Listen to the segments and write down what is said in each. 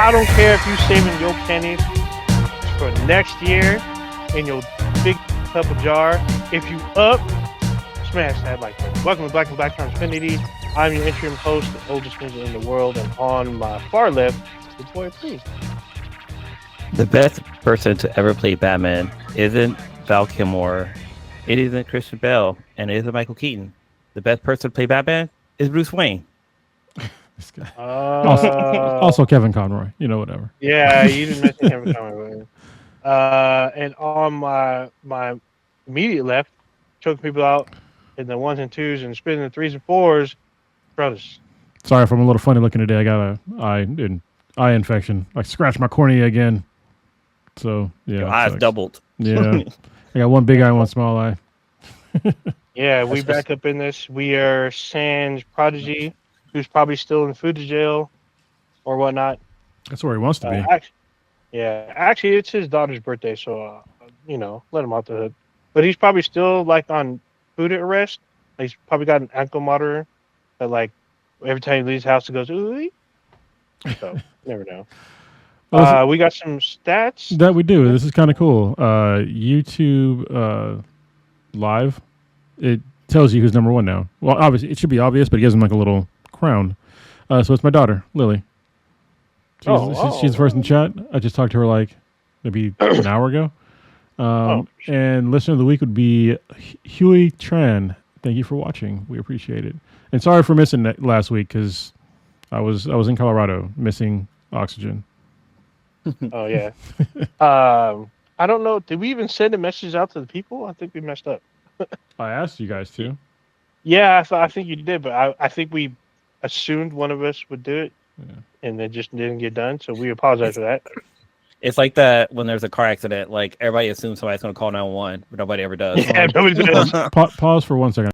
I don't care if you saving your pennies for next year in your big cup of jar. If you up, smash that like button. Welcome to Black and Black Times Infinity. I'm your interim host, the oldest ninja in the world, and on my far left, the boy please. The best person to ever play Batman isn't Val Kilmer, it isn't Christian Bale, and it isn't Michael Keaton. The best person to play Batman is Bruce Wayne. This guy. Also Kevin Conroy. Whatever. Yeah, you didn't mention Kevin Conroy. And on my immediate left, choking people out in the ones and twos and spinning the threes and fours, brothers. Sorry if I'm a little funny looking today. I got an eye infection. I scratched my cornea again. So yeah, your eyes doubled. Yeah, I got one big eye and one small eye. Yeah, we back up in this. We are sans Prodigy, who's probably still in food jail or whatnot. That's where he wants to be. Actually, it's his daughter's birthday, so let him out the hood. But he's probably still like on food arrest. He's probably got an ankle monitor that like every time he leaves the house, it goes ooh. So never know. We got some stats that we do. This is kind of cool. YouTube live, it tells you who's number one now. Well, obviously it should be obvious, but it gives him like a little crown. So it's my daughter, Lily. She's the first in chat. I just talked to her like maybe an hour ago. And listener of the week would be Huey Tran. Thank you for watching. We appreciate it. And sorry for missing that last week because I was in Colorado missing oxygen. Oh yeah. I don't know. Did we even send a message out to the people? I think we messed up. I asked you guys to. Yeah, I think you did, but I think we assumed one of us would do it, and it just didn't get done. So we apologize for that. It's like that when there's a car accident. Like everybody assumes somebody's going to call 911, but nobody ever does. Yeah, nobody does. Pause for 1 second.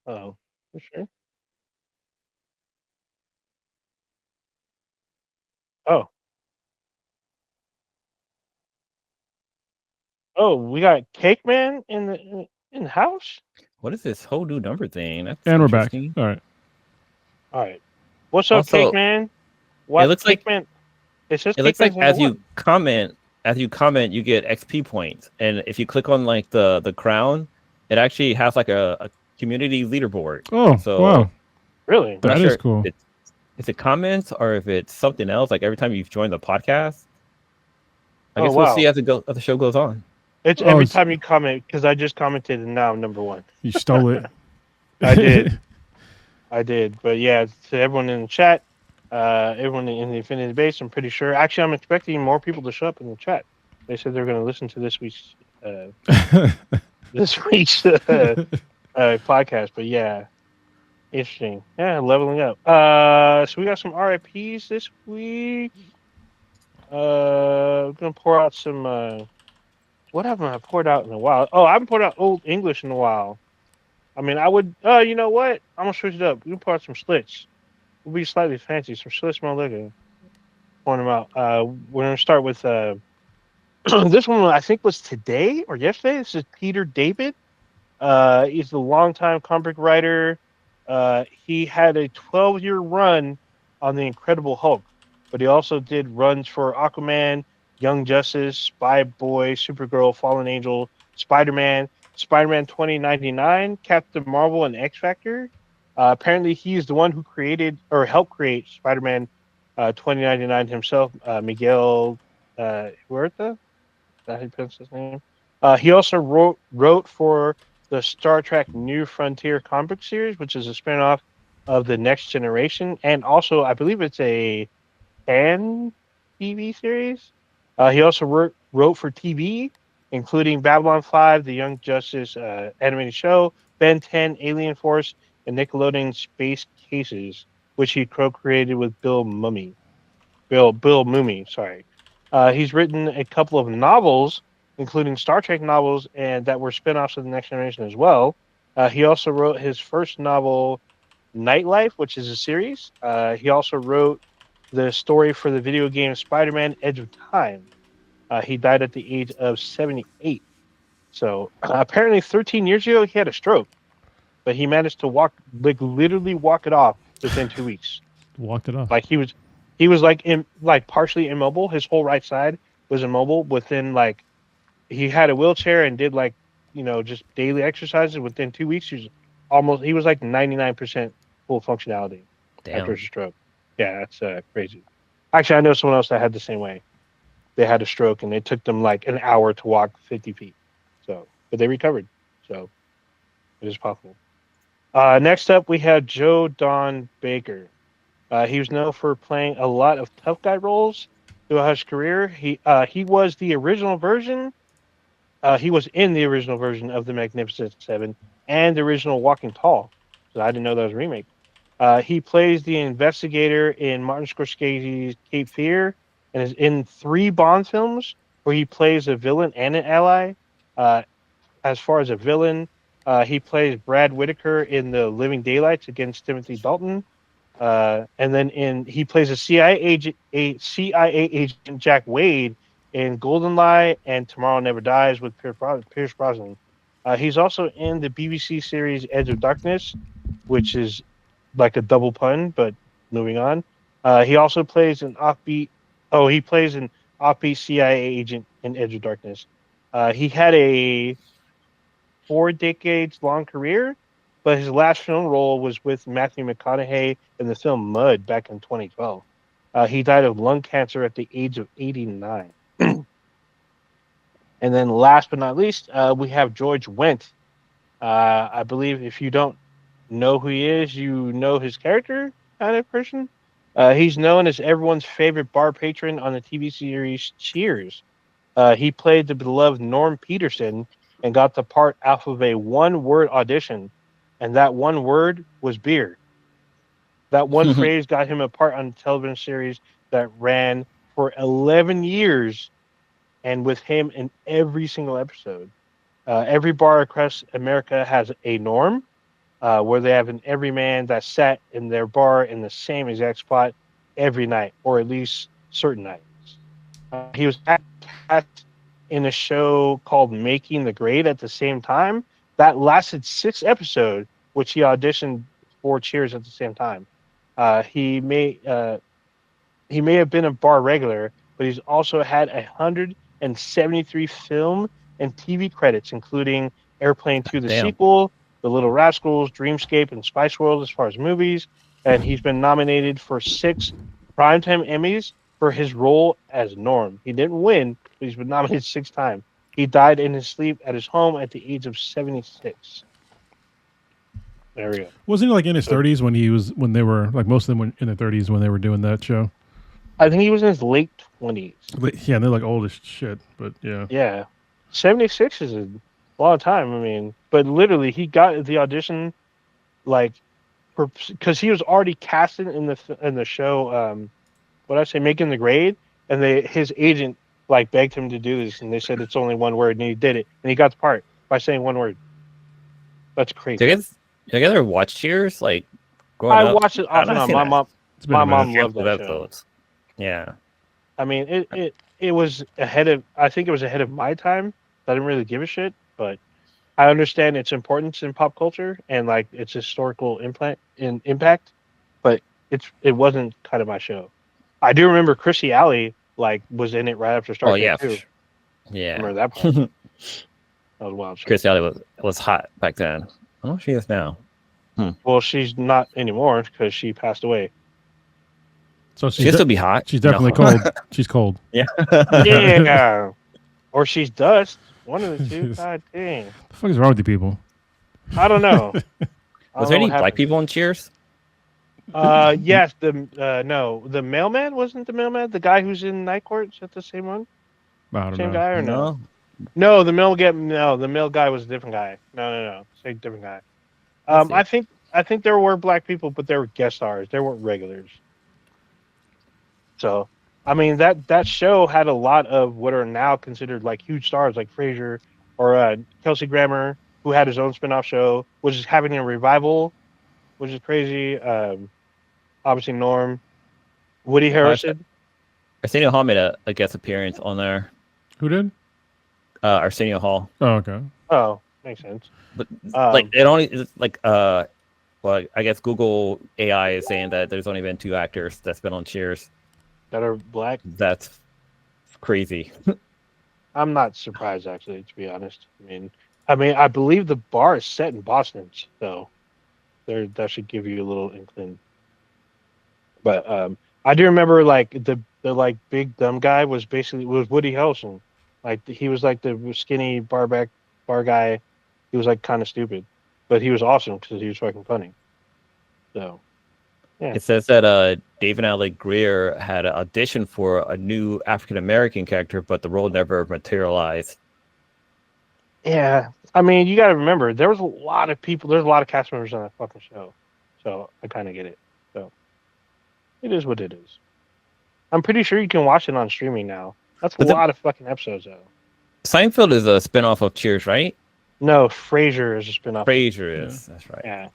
Oh, for sure. Oh, we got Cake Man in the house. What is this whole new number thing? That's and we're back. All right. What's up, Cake Man? What? It looks Cake like Man. It looks like as you comment, you get XP points, and if you click on like the crown, it actually has like a community leaderboard. Oh, so wow! Really? That is cool. Is it comments or if it's something else? Like every time you've joined the podcast, I guess we'll see as the show goes on. It's every time you comment, because I just commented and now I'm number one. You stole it. I did. But yeah, to everyone in the chat, everyone in the Infinity Base, I'm pretty sure. Actually, I'm expecting more people to show up in the chat. They said they're going to listen to this week's podcast. But yeah, interesting. Yeah, leveling up. So we got some RIPs this week. We're going to pour out some... what haven't I poured out in a while? Oh, I haven't poured out Old English in a while. I mean, I would... you know what? I'm going to switch it up. We can pour out some Schlitz. We'll be slightly fancy. Some Schlitz Liquor. Pouring them out. We're going to start with... this one, I think, was today or yesterday. This is Peter David. He's the longtime comic writer. He had a 12-year run on The Incredible Hulk. But he also did runs for Aquaman, Young Justice, Spy Boy, Supergirl, Fallen Angel, Spider-Man 2099, Captain Marvel, and X-Factor. Apparently, he's the one who created or helped create Spider-Man 2099 himself, Miguel Huerta. Is that how you pronounce his name? He also wrote for the Star Trek New Frontier comic series, which is a spinoff of the Next Generation, and also I believe it's a fan TV series. He also wrote for TV, including Babylon 5, The Young Justice animated show, Ben 10, Alien Force, and Nickelodeon Space Cases, which he co-created with Bill Mumy. Sorry. He's written a couple of novels, including Star Trek novels, and that were spin-offs of The Next Generation as well. He also wrote his first novel, Nightlife, which is a series. He also wrote the story for the video game Spider-Man Edge of Time. He died at the age of 78. So apparently 13 years ago, he had a stroke. But he managed to literally walk it off within 2 weeks. Walked it off. Like he was He was like partially immobile. His whole right side was immobile. Within like he had a wheelchair and did like just daily exercises. Within 2 weeks, he was like 99% full functionality after his Damn. stroke. Yeah, that's crazy. Actually, I know someone else that had the same way. They had a stroke and it took them like an hour to walk 50 feet. So, but they recovered. So it is possible. Next up, we have Joe Don Baker. He was known for playing a lot of tough guy roles throughout his career. He was the original version. He was in the original version of the Magnificent Seven and the original Walking Tall. So I didn't know that was a remake. He plays the investigator in Martin Scorsese's Cape Fear and is in 3 Bond films where he plays a villain and an ally. Uh, as far as a villain, he plays Brad Whitaker in The Living Daylights against Timothy Dalton. And then he plays a CIA agent Jack Wade in Goldeneye and Tomorrow Never Dies with Pierce Brosnan. He's also in the BBC series Edge of Darkness, which is like a double pun, but moving on. He also plays an offbeat. Oh, he plays an offbeat CIA agent in Edge of Darkness. He had a 4 decades long career, but his last film role was with Matthew McConaughey in the film Mud back in 2012. He died of lung cancer at the age of 89. And then last but not least, we have George Wendt. I believe if you don't know who he is, you know his character kind of person. He's known as everyone's favorite bar patron on the TV series Cheers. He played the beloved Norm Peterson and got the part off of a 1-word audition, and that 1 word was beer. That one phrase got him a part on a television series that ran for 11 years, and with him in every single episode. Every bar across America has a Norm, where they have an everyman that sat in their bar in the same exact spot every night, or at least certain nights. He was cast in a show called Making the Grade at the same time. That lasted 6 episodes, which he auditioned for Cheers at the same time. He may have been a bar regular, but he's also had 173 film and TV credits, including Airplane 2, the Damn. sequel, The Little Rascals, Dreamscape, and Spice World as far as movies. And he's been nominated for 6 Primetime Emmys for his role as Norm. He didn't win, but he's been nominated 6 times. He died in his sleep at his home at the age of 76. There we go. Wasn't he like in his 30s when they were like most of them were in their 30s when they were doing that show? I think he was in his late 20s. Yeah, and they're like old as shit, but yeah. Yeah. 76 is a long time. I mean, but literally he got the audition like because he was already casted in the show Making the Grade, and his agent like begged him to do this, and they said it's only 1 word, and he did it, and he got the part by saying 1 word. That's crazy. Do you guys ever watch Cheers? Like growing I up? watched it off and on. My mom loved that show. Yeah. I mean, it was ahead of. I think it was ahead of my time. I didn't really give a shit, but I understand its importance in pop culture and like its historical impact. But it wasn't kind of my show. I do remember Chrissy Alley like was in it right after Star Trek too. Yeah. I remember that part. That was wild. Chrissy Alley was hot back then. I don't know if she is now. Well, she's not anymore because she passed away. So she'll still be hot. She's definitely cold. She's cold. Yeah. Yeah. Or she's dust. One of the two. God dang. What the fuck is wrong with you people? I don't know. Was there any black people in Cheers? Yes. The mailman wasn't the mailman. The guy who's in Night Court. Is that the same one? I don't Same know. guy or no? No, the mail guy was a different guy. No. Same different guy. I think there were black people, but they were guest stars. They weren't regulars. So, I mean that show had a lot of what are now considered like huge stars, like Frasier or Kelsey Grammer, who had his own spinoff show, which is having a revival, which is crazy. Obviously Norm, Woody Harrelson. Arsenio Hall made a guest appearance on there. Who did? Arsenio Hall. Oh, okay. Oh, makes sense. But like it only it's like well, I guess Google AI is saying that there's only been 2 actors that's been on Cheers. that are black. That's crazy. I'm not surprised, actually, to be honest. I believe the bar is set in Boston, so that should give you a little inkling. But I do remember like the like big dumb guy was Woody Harrelson. Like he was like the skinny bar guy. He was like kind of stupid, but he was awesome because he was fucking funny. So yeah. It says that David Allen Greer had an audition for a new African American character, but the role never materialized. Yeah, I mean, you got to remember there was a lot of people. There's a lot of cast members on that fucking show, so I kind of get it. So it is what it is. I'm pretty sure you can watch it on streaming now. That's a lot of fucking episodes, though. Seinfeld is a spinoff of Cheers, right? No, Frasier is a spinoff. Frasier is. That's right. Yeah.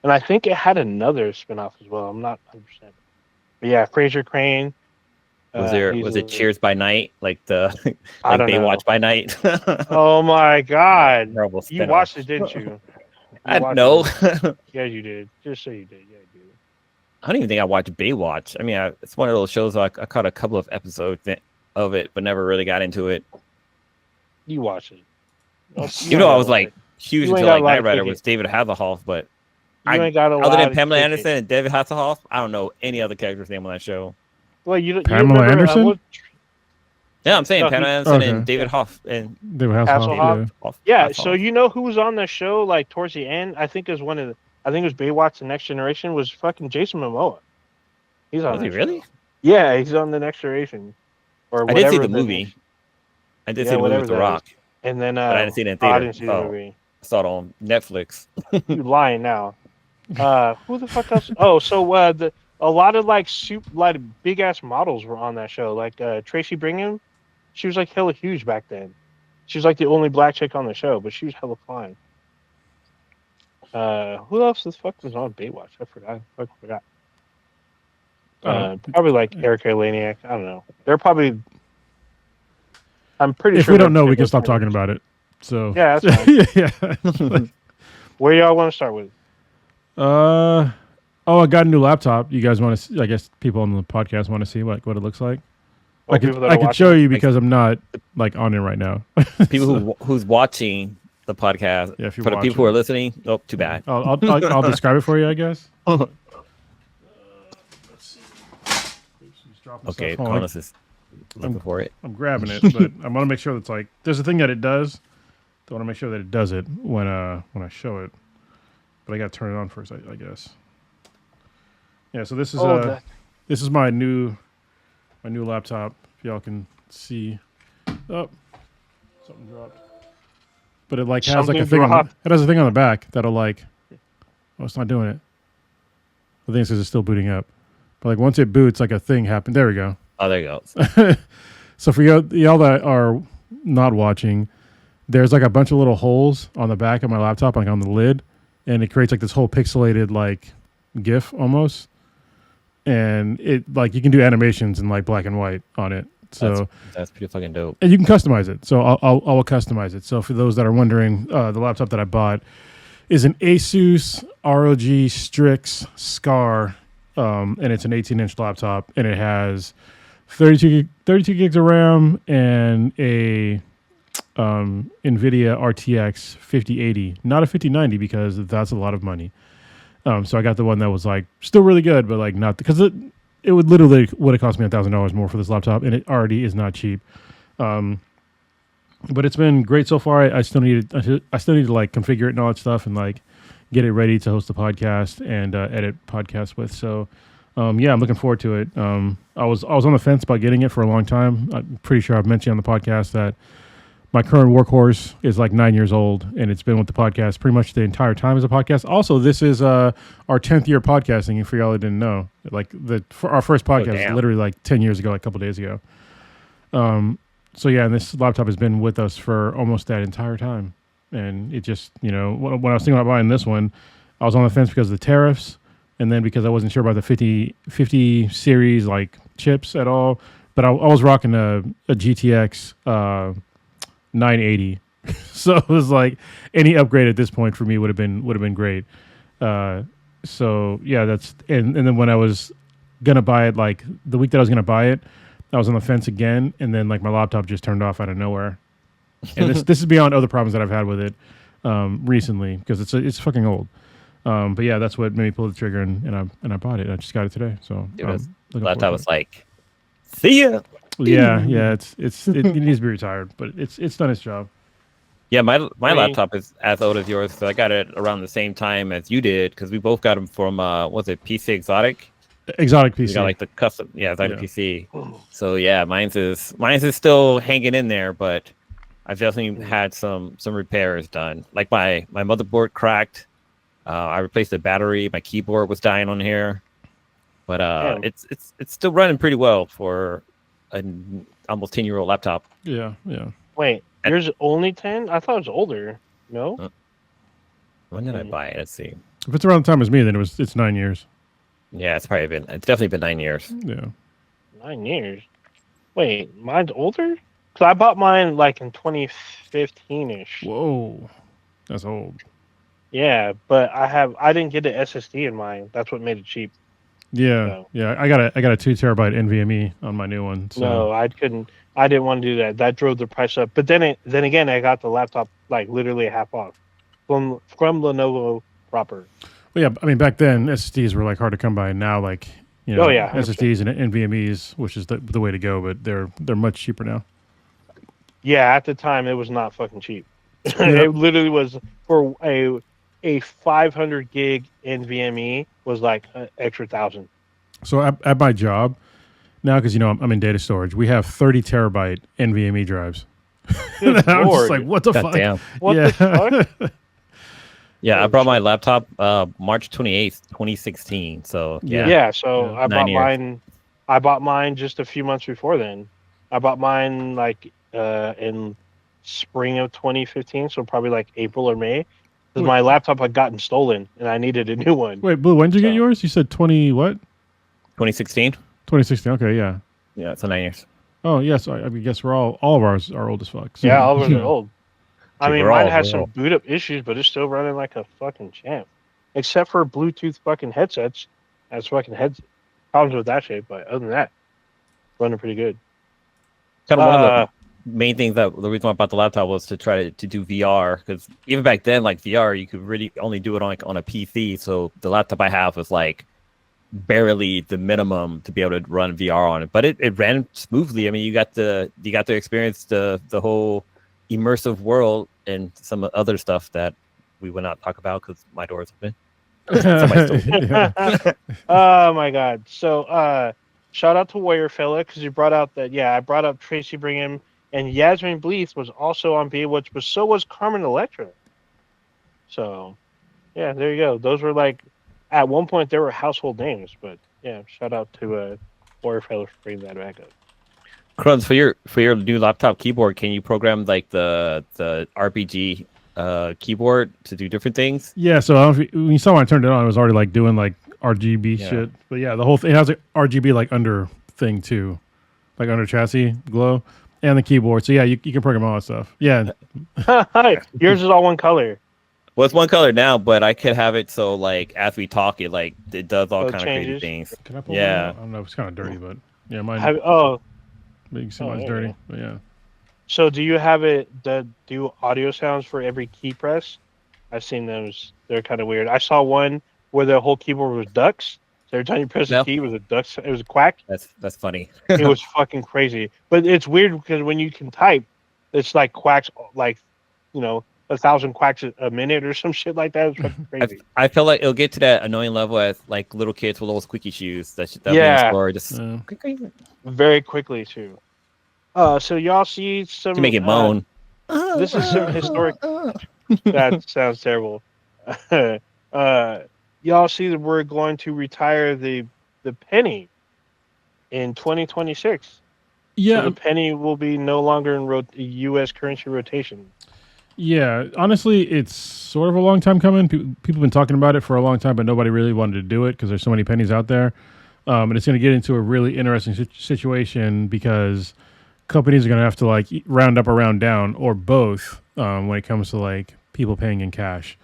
And I think it had another spinoff as well. I'm not 100%. But yeah, Frasier Crane. Was it Cheers by Night? Like I don't know. Baywatch by Night? Oh my God. You watched it, didn't you? I know. Yeah, you did. Just so you did. Yeah, you did. I don't even think I watched Baywatch. I mean, it's one of those shows I caught a couple of episodes of it, but never really got into it. You watched it. I was like huge into like Knight Rider with David Hasselhoff, but other than Pamela Anderson and David Hasselhoff, I don't know any other character's name on that show. Well, Pamela Anderson? Yeah, I'm saying Pamela Anderson and David Hasselhoff. Yeah, so you know who was on the show like towards the end? I think it was Baywatch The Next Generation was fucking Jason Momoa. He's on. Was he really? Yeah, he's on The Next Generation. Or I did see the movie. I did see the movie with The Rock. And then but I didn't see it in theater. I didn't see the movie. I saw it on Netflix. You lying now. Who the fuck else? Oh, so a lot of like big ass models were on that show. Like Tracy Brigham, she was like hella huge back then. She was like the only black chick on the show, but she was hella fine. Who else the fuck was on Baywatch? I forgot. Probably like Erica Laniak. I don't know. They're probably. I'm pretty sure. If we don't know, we can stop talking about it. So yeah, that's fine. Yeah. Where y'all want to start with? I got a new laptop. You guys want to? I guess people on the podcast want to see what it looks like. I could show you because I'm not like on it right now. People who's watching the podcast. Yeah, if you're for the people who are listening, too bad. I'll describe it for you, I guess. Let's see. Okay, Carlos is looking for it. I'm grabbing it, but I want to make sure that's like there's a thing that it does. I want to make sure that it does it when I show it. But I got to turn it on first, I guess. Yeah, so this is my new laptop. If y'all can see. Oh, something dropped. But it like has like a thing on the back that'll like. Oh, it's not doing it. I think it's because it's still booting up. But like once it boots, like a thing happened. There we go. Oh, there you go. So for y'all that are not watching, there's like a bunch of little holes on the back of my laptop, like on the lid, and it creates like this whole pixelated like GIF almost. And it like you can do animations in like black and white on it. So that's pretty fucking dope. And you can customize it. So I'll customize it. So for those that are wondering, the laptop that I bought is an Asus ROG Strix Scar, and it's an 18-inch laptop, and it has 32 gigs of RAM and a NVIDIA RTX 5080, not a 5090 because that's a lot of money. So I got the one that was like still really good, but like not because it would have cost me $1,000 more for this laptop, and it already is not cheap. But it's been great so far. I still need to like configure it and all that stuff, and like get it ready to host the podcast and edit podcasts with. So yeah, I'm looking forward to it. I was on the fence about getting it for a long time. I'm pretty sure I've mentioned on the podcast that my current workhorse is like 9 years old, and it's been with the podcast pretty much the entire time as a podcast. Also, this is our 10th year podcasting, for y'all that didn't know. Like for our first podcast was literally like 10 years ago, like a couple days ago. So yeah, and this laptop has been with us for almost that entire time. And it just, when I was thinking about buying this one, I was on the fence because of the tariffs, and then because I wasn't sure about the 50 series like chips at all. But I was rocking a GTX 980, so it was like any upgrade at this point for me would have been great. So yeah, and then when I was gonna buy it like the week that I was gonna buy it. I was on the fence again, and then like my laptop just turned off out of nowhere. And this is beyond other problems that I've had with it recently because it's fucking old. But yeah, that's what made me pull the trigger and I bought it. I just got it today. So laptop was like, see ya. Yeah, it needs to be retired, but it's done its job. Yeah, my laptop is as old as yours, so I got it around the same time as you did because we both got them from was it PC Exotic? Exotic PC. We got like the custom, Exotic PC. So yeah, mine's is still hanging in there, but I've definitely had some repairs done. Like my motherboard cracked. I replaced the battery. My keyboard was dying on here, but it's still running pretty well for an almost 10-year-old laptop. Yeah. Wait, yours only 10? I thought it was older. No. When did I buy it? Let's see. If it's around the time as me, then it's 9 years. Yeah, it's definitely been 9 years. Yeah. 9 years. Wait, mine's older? Because I bought mine like in 2015-ish. Whoa, that's old. Yeah, but I didn't get an SSD in mine. That's what made it cheap. Yeah, So. yeah. I got a 2 terabyte NVMe on my new one. So. No, I couldn't. I didn't want to do that. That drove the price up. But then again, I got the laptop like literally half off from Lenovo proper. Well, yeah, I mean back then SSDs were like hard to come by. Now like SSDs and NVMe's, which is the way to go. But they're much cheaper now. Yeah, at the time it was not fucking cheap. It literally was for a 500 gig NVMe was like an extra $1,000. So at my job now, because I'm in data storage, we have 30 terabyte NVMe drives. I'm just like, what the fuck? Damn. What the fuck? Yeah, I brought my laptop March 28th, 2016. So so I bought mine. I bought mine just a few months before then. I bought mine like in spring of 2015, so probably like April or May. Because my laptop had gotten stolen and I needed a new one. Wait, Blue, when did you get yours? You said 2016. 2016. Okay, yeah. Yeah, so 9 years. Oh yes, I guess we're all of ours are old as fuck. So. Yeah, all of ours are old. I mean, mine has some old. boot up issues, but it's still running like a fucking champ. Except for Bluetooth fucking headsets. Has fucking problems with that shit, but other than that, running pretty good. Kind of one of the main things the reason why I bought the laptop was to try to do VR, because even back then, like VR, you could really only do it on a PC. So the laptop I have was like barely the minimum to be able to run VR on it, but it ran smoothly. I mean, you got to experience the whole immersive world and some other stuff that we will not talk about because my door is open. Oh my god! So shout out to Warrior Fella because you brought out that. Yeah, I brought up Tracy Brigham and Yasmin Bleeth was also on Baywatch, but so was Carmen Electra. So yeah, there you go. Those were like at one point they were household names, but yeah, shout out to Warrior Fella for bringing that back up. Crumbs, for your new laptop keyboard, can you program like the RPG keyboard to do different things? Yeah, so when you saw when I turned it on, it was already like doing like RGB shit. But yeah, the whole thing, it has like RGB like under thing too, like under chassis glow and the keyboard. So yeah, you can program all that stuff. Yeah. Yours is all one color. Well, it's one color now, but I could have it so like as we talk, it does all kind of crazy things. Can I pull it out? I don't know. It's kind of dirty, but yeah, mine. But you can see mine's dirty. But yeah. So do you have it that do audio sounds for every key press? I've seen those. They're kind of weird. I saw one where the whole keyboard was ducks. So every time you press the key, it was a ducks. It was a quack. That's funny. It was fucking crazy. But it's weird because when you can type, it's like quacks, like 1,000 quacks a minute or some shit like that. It's fucking crazy. I feel like it'll get to that annoying level as like little kids with little squeaky shoes. That just very quickly too. So y'all see some to make it moan. This is some historic. That sounds terrible. Y'all see that we're going to retire the penny in 2026. Yeah, so the penny will be no longer in U.S. currency rotation. Yeah, honestly, it's sort of a long time coming. People have been talking about it for a long time, but nobody really wanted to do it because there's so many pennies out there. And it's going to get into a really interesting situation because companies are going to have to like round up or round down or both when it comes to like people paying in cash.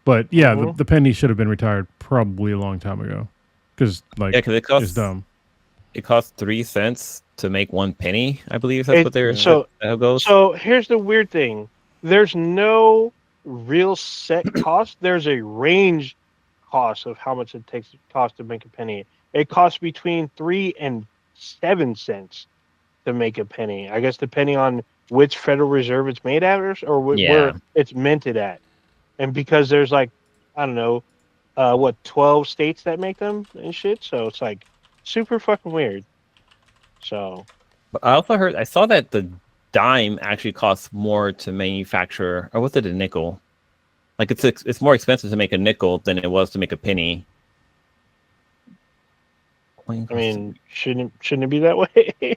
But yeah, the penny should have been retired probably a long time ago because like it costs it's dumb. it costs 3 cents to make 1 penny. I believe that's what they're how it goes. So here's the weird thing: there's no real set cost. There's a range cost of how much it costs to make a penny. It costs between 3 and 7 cents to make a penny. I guess depending on which Federal Reserve it's made at or where it's minted at. And because there's like, I don't know, 12 states that make them and shit. So it's like super fucking weird. So. But I saw that the dime actually costs more to manufacture, or was it a nickel? Like it's more expensive to make a nickel than it was to make a penny. I mean, shouldn't it be that way?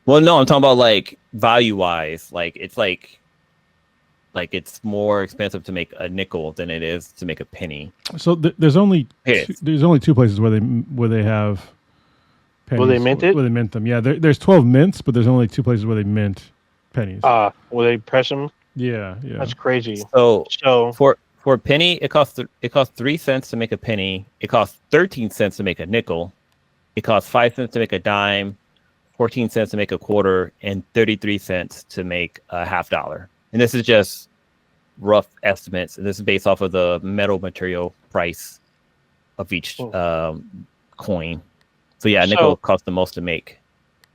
Well, no, I'm talking about like value wise. Like it's like it's more expensive to make a nickel than it is to make a penny. So there's only two places where they have pennies. Will they mint it? Where they mint them? Yeah, there's 12 mints, but there's only 2 places where they mint pennies. Will they press them? Yeah. That's crazy. So for a penny, it costs 3 cents to make a penny. It costs 13 cents to make a nickel. It costs 5 cents to make a dime, 14 cents to make a quarter, and 33 cents to make a $50. And this is just rough estimates, and this is based off of the metal material price of each coin. So yeah, nickel costs the most to make.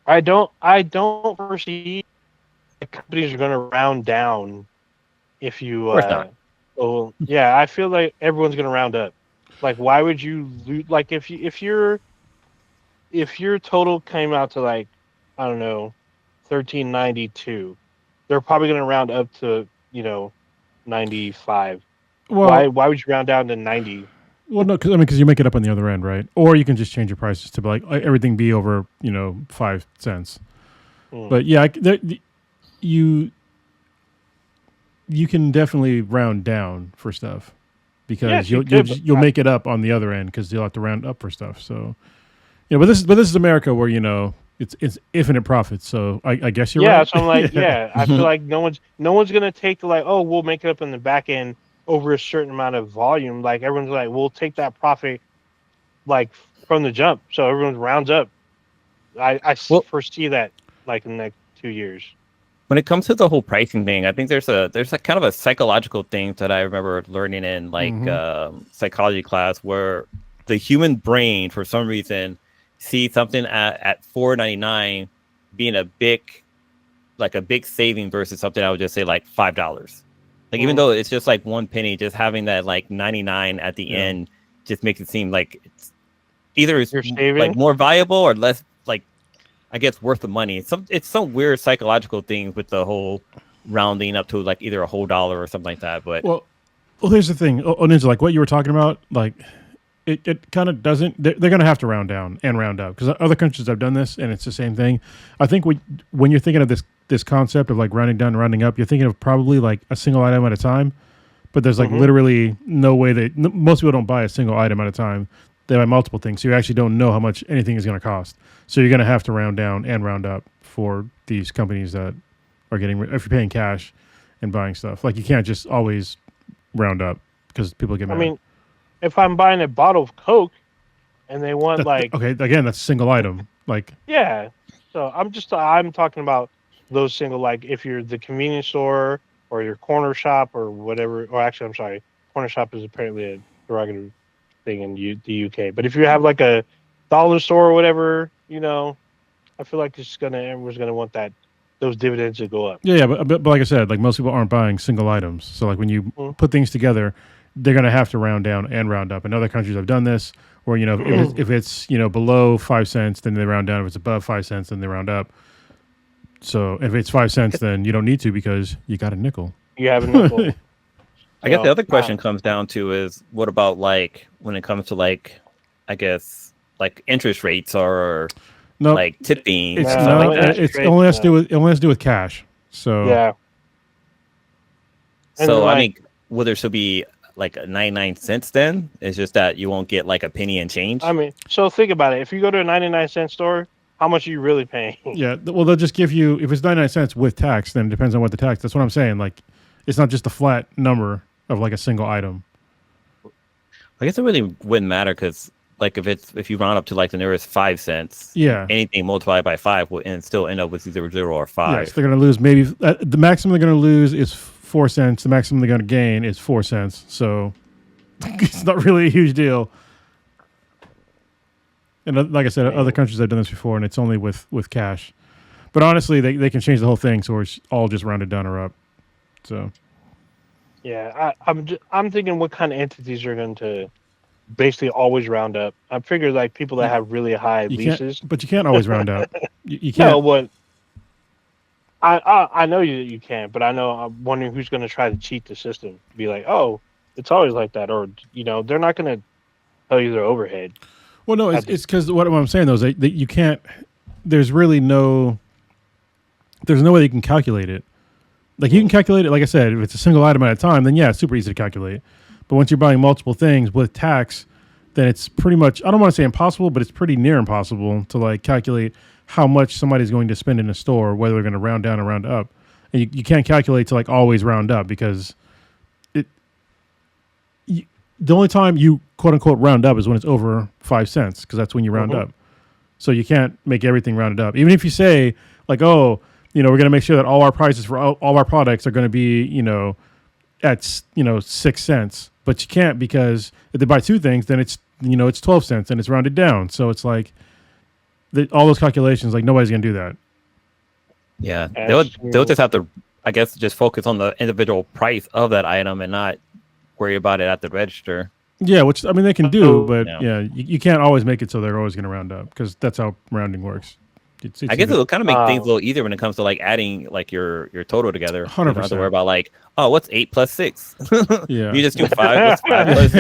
I don't foresee the companies are going to round down if you. Of course not. Oh yeah, I feel like everyone's going to round up. Like, why would you lose? Like, if your total came out to like, I don't know, 1392, they're probably going to round up to 95. Well, why would you round down to 90? Well, no, because you make it up on the other end, right? Or you can just change your prices to be like everything be over 5 cents. But yeah, you can definitely round down for stuff because you'll make it up on the other end because you'll have to round up for stuff. So but this is America where it's infinite profits. So I guess you're right. Yeah, so I'm like, I feel like no one's gonna take the we'll make it up in the back end over a certain amount of volume. Like everyone's like, we'll take that profit like from the jump. So everyone rounds up. I foresee that like in the next 2 years. When it comes to the whole pricing thing, I think there's a kind of a psychological thing that I remember learning in psychology class where the human brain, for some reason, sees something at $4.99 being a big saving versus something I would just say like $5. Like even though it's just like 1 penny, just having that like 99 at the end just makes it seem like it's either like more valuable or less, like I guess worth the money. It's some weird psychological thing with the whole rounding up to like either a whole dollar or something like that. But well, here's the thing, Ninja, like what you were talking about, like it kind of doesn't. They're going to have to round down and round up because other countries have done this and it's the same thing. I think when you're thinking of this concept of like rounding down and rounding up, you're thinking of probably like a single item at a time. But there's like literally no way most people don't buy a single item at a time. They buy multiple things, so you actually don't know how much anything is going to cost. So you're going to have to round down and round up for these companies that are getting. If you're paying cash and buying stuff, like you can't just always round up because people get mad. I mean, if I'm buying a bottle of Coke and they want okay, again, that's a single item. Like so I'm talking about those single, like if you're the convenience store or your corner shop or whatever. Or actually, I'm sorry, corner shop is apparently a derogatory thing in the UK. But if you have like a dollar store or whatever, I feel like everyone's gonna want those dividends to go up. Yeah, but like I said, like most people aren't buying single items. So like when you put things together, they're gonna have to round down and round up. And other countries have done this, where if it's below 5 cents, then they round down. If it's above 5 cents, then they round up. So if it's 5 cents, then you don't need to because you got a nickel. You have a nickel. I guess the other question comes down to is what about like when it comes to like I guess like interest rates or like tipping? It only has to do with cash. So yeah. So I mean, will there still be like 99 cents then? It's just that you won't get like a penny and change. I mean, so think about it. If you go to a 99-cent store, how much are you really paying? Yeah, well, they'll just give you, if it's 99 cents with tax, then it depends on what the tax. That's what I'm saying. Like, it's not just a flat number of like a single item. I guess it really wouldn't matter because like if you round up to like the nearest 5 cents, anything multiplied by 5 will still end up with either 0 or 5. Yes, they're going to lose maybe the maximum they're going to lose is 4 cents. The maximum they're going to gain is 4 cents. So it's not really a huge deal. And like I said, other countries have done this before, and it's only with cash. But honestly, they can change the whole thing, so it's all just rounded down or up. So, yeah, I'm thinking what kind of entities are going to basically always round up. I figure like people that have really high leases, but you can't always round up. You can't. No, what? I know you can, but I'm wondering who's going to try to cheat the system. Be like, oh, it's always like that, or they're not going to tell you their overhead. Well, no, it's because what I'm saying though is that you can't. There's really no. There's no way you can calculate it. Like you can calculate it, like I said, if it's a single item at a time, then yeah, it's super easy to calculate. But once you're buying multiple things with tax, then it's pretty much, I don't want to say impossible, but it's pretty near impossible to like calculate how much somebody's going to spend in a store, whether they're going to round down or round up. And you can't calculate to like always round up because the only time you quote unquote round up is when it's over 5 cents because that's when you round up. So you can't make everything rounded up. Even if you say like, oh, we're going to make sure that all our prices for all our products are going to be, at 6 cents. But you can't because if they buy two things, then it's 12 cents and it's rounded down. So it's like all those calculations, like nobody's going to do that. Yeah, they'll just have to, I guess, just focus on the individual price of that item and not worry about it at the register. Yeah, which I mean they can do, but you can't always make it so they're always going to round up because that's how rounding works. I guess it'll kind of make things a little easier when it comes to like adding like your total together. 100%. You don't have to worry about like, oh, what's 8 plus 6? Yeah, you just do 5. What's 5 plus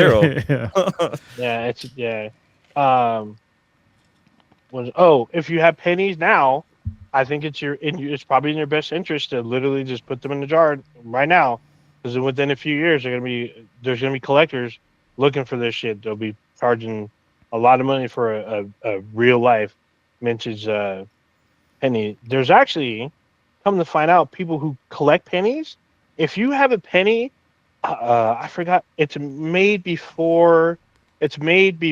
0? If you have pennies now, I think it's probably in your best interest to literally just put them in the jar right now, because within a few years there's gonna be collectors looking for this shit. They'll be charging a lot of money for a real life vintage penny. There's actually, come to find out, people who collect pennies. If you have a penny, I forgot, it's made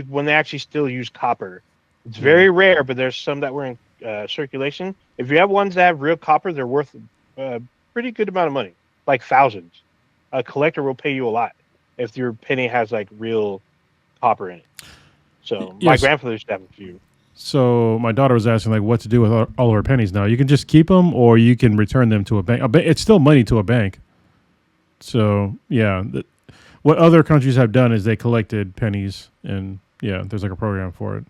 when they actually still use copper. It's very rare, but there's some that were in circulation. If you have ones that have real copper, they're worth a pretty good amount of money, like thousands. A collector will pay you a lot if your penny has like real copper in it. So my grandfather used to have a few. So my daughter was asking like what to do with all of her pennies now. You can just keep them or you can return them to a bank. It's still money to a bank. So yeah, what other countries have done is they collected pennies and there's like a program for it.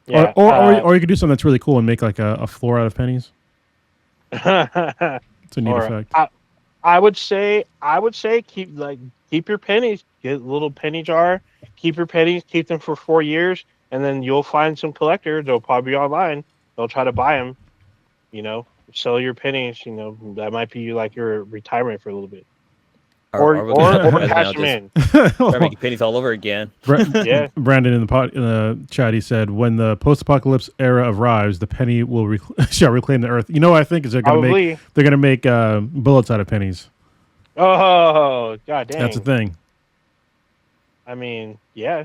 Yeah, or you could do something that's really cool and make like a floor out of pennies. It's a neat effect. I would say keep your pennies, get a little penny jar, keep your pennies, keep them for 4 years. And then you'll find some collectors. They'll probably be online. They'll try to buy them. Sell your pennies. That might be like your retirement for a little bit. Or cash them in. Start making pennies all over again. Brandon in the chat, he said, "When the post-apocalypse era arrives, the penny shall reclaim the earth." You know what I think is they're going to make bullets out of pennies. Oh, god dang! That's a thing. I mean, yeah.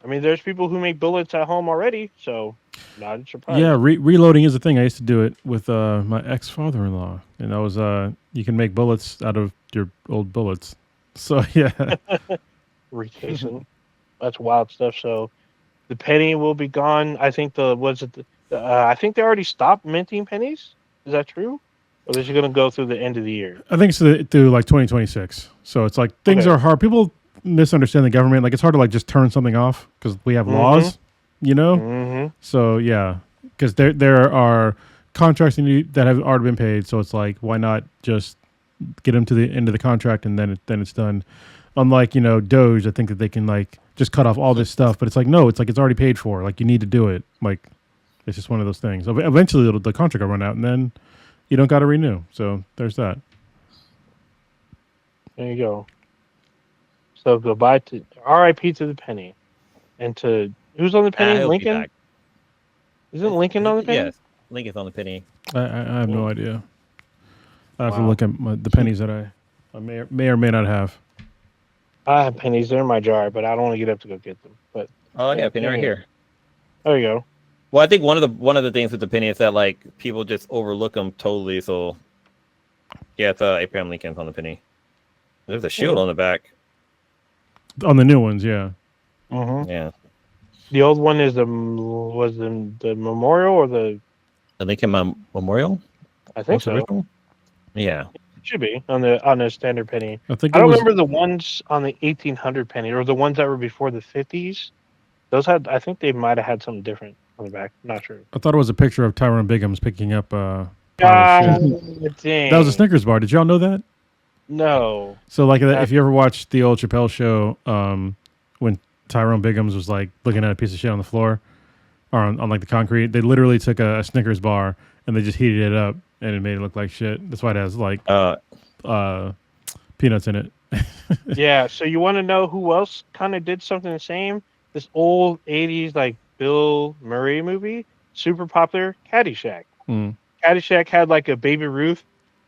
I mean, there's people who make bullets at home already, so not surprised. Yeah, reloading is a thing. I used to do it with my ex-father-in-law, and that was you can make bullets out of your old bullets. So yeah, recasing. That's wild stuff. So the penny will be gone. I think I think they already stopped minting pennies. Is that true? Or is it going to go through the end of the year? I think it's through like 2026. So it's like things are hard. People misunderstand the government. Like it's hard to like just turn something off because we have laws, So yeah, because there are contracts that have already been paid. So it's like, why not just get them to the end of the contract and then it's done. Unlike Doge, I think that they can like just cut off all this stuff, but it's like no, it's like it's already paid for. Like you need to do it. Like it's just one of those things. Eventually, the contract will run out, and then you don't got to renew. So there's that. There you go. So goodbye to R.I.P. to the penny, and to who's on the penny? Lincoln. Isn't Lincoln on the penny? Yes, Lincoln's on the penny. I have no idea. I have to look at the pennies that I may or may not have. I have pennies. They're in my jar, but I don't want to get up to go get them. But Oh, I got yeah, a penny right here. there you go. Well, I think one of the things with the penny is that like people just overlook them totally. So yeah, it's Abraham Lincoln's on the penny. There's a shield on the back. On the new ones, yeah. Mm-hmm. Yeah, The old one is the memorial or the the Lincoln Memorial. I think What's the so. original? Yeah. It should be on the standard penny. I think I it don't was. remember the ones on the 1800 penny or the ones that were before the 50s. Those had I think they might have had something different on the back. Not sure. I thought it was a picture of Tyrone Biggums picking up pile of God shit. dang. That was a Snickers bar. Did y'all know that? No. So like, if you ever watched the old Chappelle show, when Tyrone Biggums was like looking at a piece of shit on the floor or on like the concrete, they literally took a Snickers bar and they just heated it up and it made it look like shit. That's why it has like peanuts in it. Yeah. So you want to know who else kind of did something the same? This old 80s like Bill Murray movie, super popular, Caddyshack. Caddyshack had like a Baby Ruth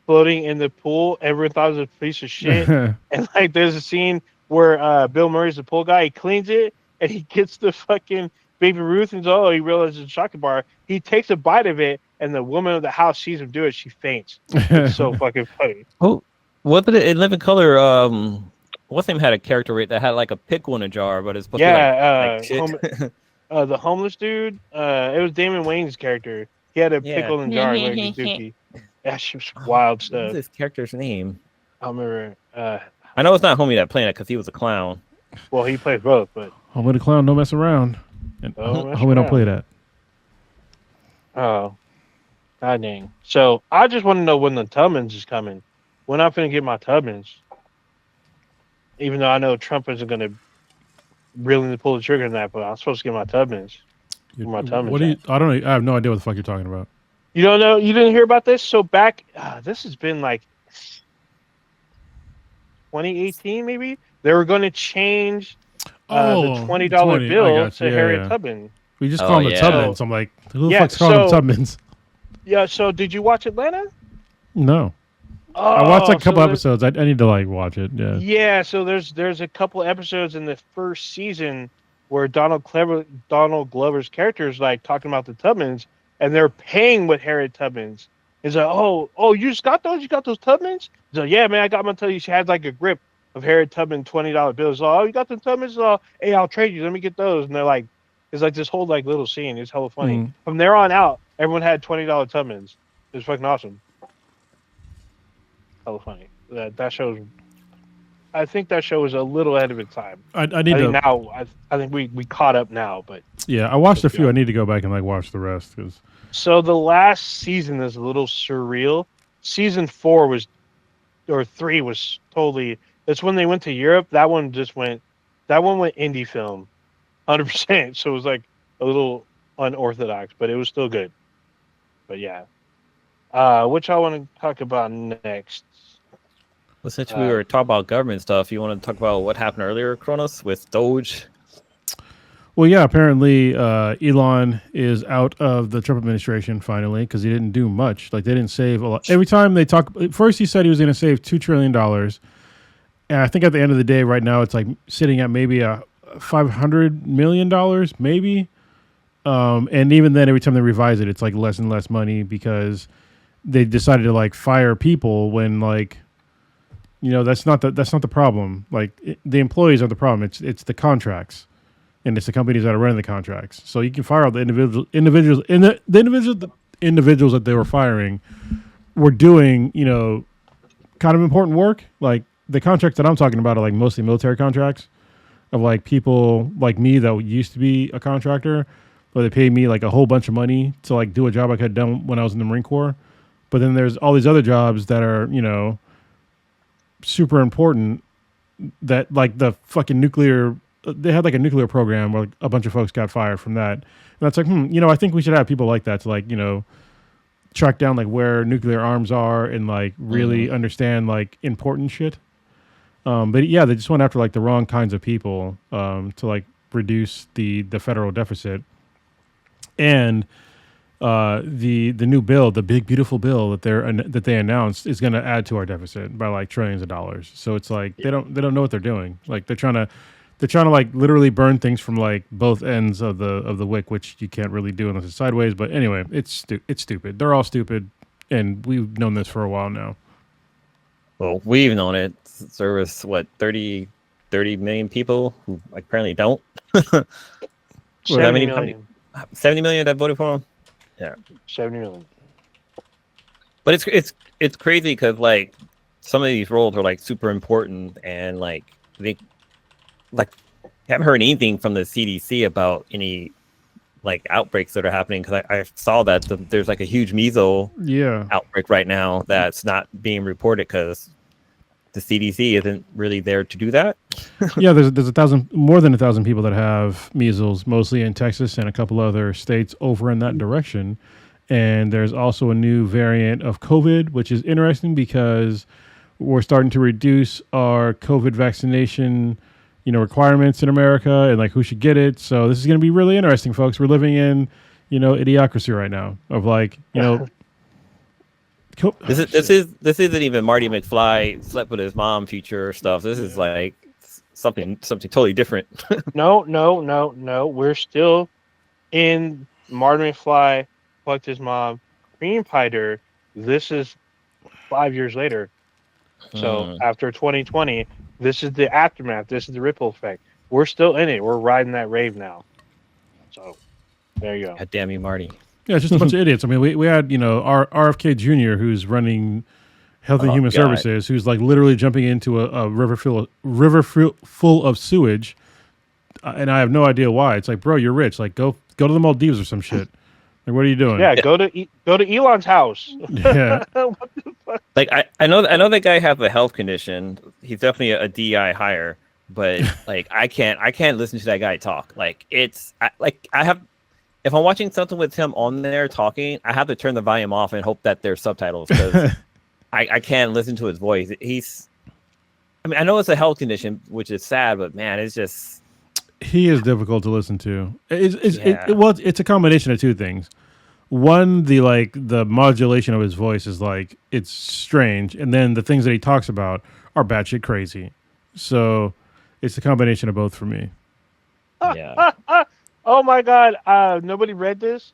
floating in the pool. Everyone thought it was a piece of shit. And like there's a scene where Bill Murray's the pool guy. He cleans it and he gets the fucking Baby Ruth and he realizes it's a chocolate bar. He takes a bite of it and the woman of the house sees him do it. She faints. It's so fucking funny. Oh, what did it in Living Color? What's name had a character that had like a pickle in a jar, but it's supposed to be like shit. The homeless dude. It was Damon Wayne's character. He had a pickle in a jar like a dookie. That shit was wild stuff. What's this character's name? I remember. I know it's not Homie That Planet because he was a clown. Well, he plays both, but Homie the Clown, don't mess around. And Homie don't play that. Oh, god dang. So I just want to know when the Tubmans is coming. When I'm finna get my Tubmans. Even though I know Trump isn't gonna really pull the trigger on that, but I'm supposed to get my Tubmans. What do you? I don't know. I have no idea what the fuck you're talking about. You don't know? You didn't hear about this? So back, this has been like 2018, maybe. They were going to change the $20 bill to Harriet Tubman. We just call them the Tubmans. I'm like, who the fuck's calling them Tubmans? Yeah. So did you watch Atlanta? No. I watched like a couple episodes. I need to like watch it. Yeah. Yeah. So there's a couple episodes in the first season where Donald Glover's character is like talking about the Tubmans. And they're paying with Harriet Tubmans. He's like, oh, you just got those? You got those Tubmans? He's like, yeah, man, I got them. Tell you, she had like a grip of Harriet Tubman $20 bills. Oh, you got the Tubmans? Oh, hey, I'll trade you. Let me get those. And they're like, it's like this whole like little scene. It's hella funny. From there on out, everyone had $20 Tubmans. It was fucking awesome. Hella funny. That show's. I think that show was a little ahead of its time. I think we caught up now, but yeah, I watched a few. I need to go back and like watch the rest because. So the last season is a little surreal. Season 4 was, or 3 was totally. That's when they went to Europe. That one went indie film, 100%. So it was like a little unorthodox, but it was still good. But yeah, which I want to talk about next. Well, since we were talking about government stuff, you want to talk about what happened earlier, Kronos, with Doge? Well, yeah, apparently Elon is out of the Trump administration finally because he didn't do much. Like, they didn't save a lot. Every time they talk, first he said he was going to save $2 trillion. And I think at the end of the day, right now, it's like sitting at maybe $500 million, maybe. And even then, every time they revise it, it's like less and less money because they decided to like fire people when like, you know, that's not the problem. Like the employees are the problem. It's the contracts, and it's the companies that are running the contracts. So you can fire all the individuals that they were firing were doing, you know, kind of important work. Like the contracts that I'm talking about are like mostly military contracts of like people like me that used to be a contractor, but they paid me like a whole bunch of money to like do a job I could have done when I was in the Marine Corps. But then there's all these other jobs that are, you know, super important that like the fucking nuclear, they had like a nuclear program where like, a bunch of folks got fired from that. And that's like, you know, I think we should have people like that to like, you know, track down like where nuclear arms are and like really understand like important shit. But yeah, they just went after like the wrong kinds of people to like reduce the federal deficit. And the new bill, the big beautiful bill that they announced is going to add to our deficit by like trillions of dollars. So it's like they don't know what they're doing. Like they're trying to like literally burn things from like both ends of the wick, which you can't really do unless it's sideways. But anyway, it's stupid. They're all stupid, and we've known this for a while now. Well, we've known it. There was what 30 million people who apparently don't. 70 million. 70 million that voted for him. Yeah, 70 million. But it's crazy because like some of these roles are like super important, and like they like haven't heard anything from the CDC about any like outbreaks that are happening. Because I saw that there's like a huge measles outbreak right now that's not being reported because the CDC isn't really there to do that. Yeah, there's more than 1,000 people that have measles, mostly in Texas and a couple other states over in that direction. And there's also a new variant of COVID, which is interesting because we're starting to reduce our COVID vaccination, requirements in America and like who should get it. So this is going to be really interesting, folks. We're living in, idiocracy right now of like, This isn't even Marty McFly slept with his mom future stuff. This is like something totally different. No. We're still in Marty McFly fucked his mom, cream pied her. This is 5 years later. So after 2020, this is the aftermath. This is the ripple effect. We're still in it. We're riding that wave now. So there you go. God damn you, Marty. Yeah, it's just a bunch of idiots. I mean, we had, our RFK Jr., who's running Health and Human Services, who's like literally jumping into a river full of sewage, and I have no idea why. It's like, bro, you're rich. Like, go to the Maldives or some shit. Like, what are you doing? Yeah, go to Elon's house. Yeah. What the fuck? Like, I know that guy has a health condition. He's definitely a DI hire, but like, I can't listen to that guy talk. Like, if I'm watching something with him on there talking, I have to turn the volume off and hope that there's subtitles because I can't listen to his voice. I know it's a health condition, which is sad, but man, it's just he is difficult to listen to. It's a combination of two things. One, the modulation of his voice is like it's strange, and then the things that he talks about are batshit crazy. So it's a combination of both for me. Yeah. Oh my God! Nobody read this.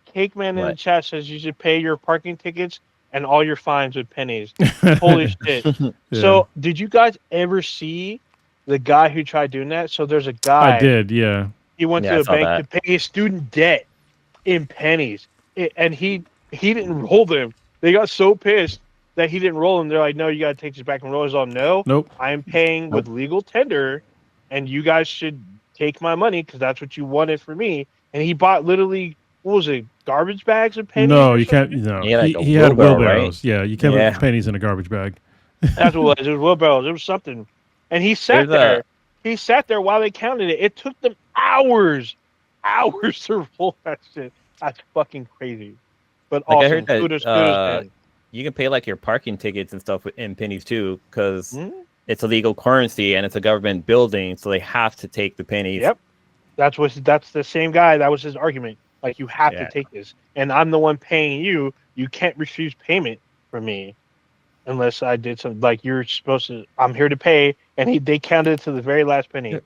Cake Man in the chat says you should pay your parking tickets and all your fines with pennies. Holy shit! Yeah. So, did you guys ever see the guy who tried doing that? So there's a guy. I did. Yeah. He went to the bank to pay his student debt in pennies, and he didn't roll them. They got so pissed that he didn't roll them. They're like, "No, you got to take this back and roll." He's all, "No, nope. I'm paying with legal tender, and you guys should take my money because that's what you wanted for me." And he bought literally, what was it, garbage bags of pennies? No, you can't. No, he had wheelbarrows. Right? Yeah, you can't put pennies in a garbage bag. That's what it was. It was wheelbarrows. It was something. And he sat there. He sat there while they counted it. It took them hours to roll that shit. That's fucking crazy. But like awesome. I heard that you can pay like your parking tickets and stuff in pennies too, because it's a legal currency and it's a government building, so they have to take the pennies. Yep. That's the same guy. That was his argument. Like, you have to take this, and I'm the one paying you. You can't refuse payment from me unless I did something. Like, you're supposed to. I'm here to pay, and they counted it to the very last penny.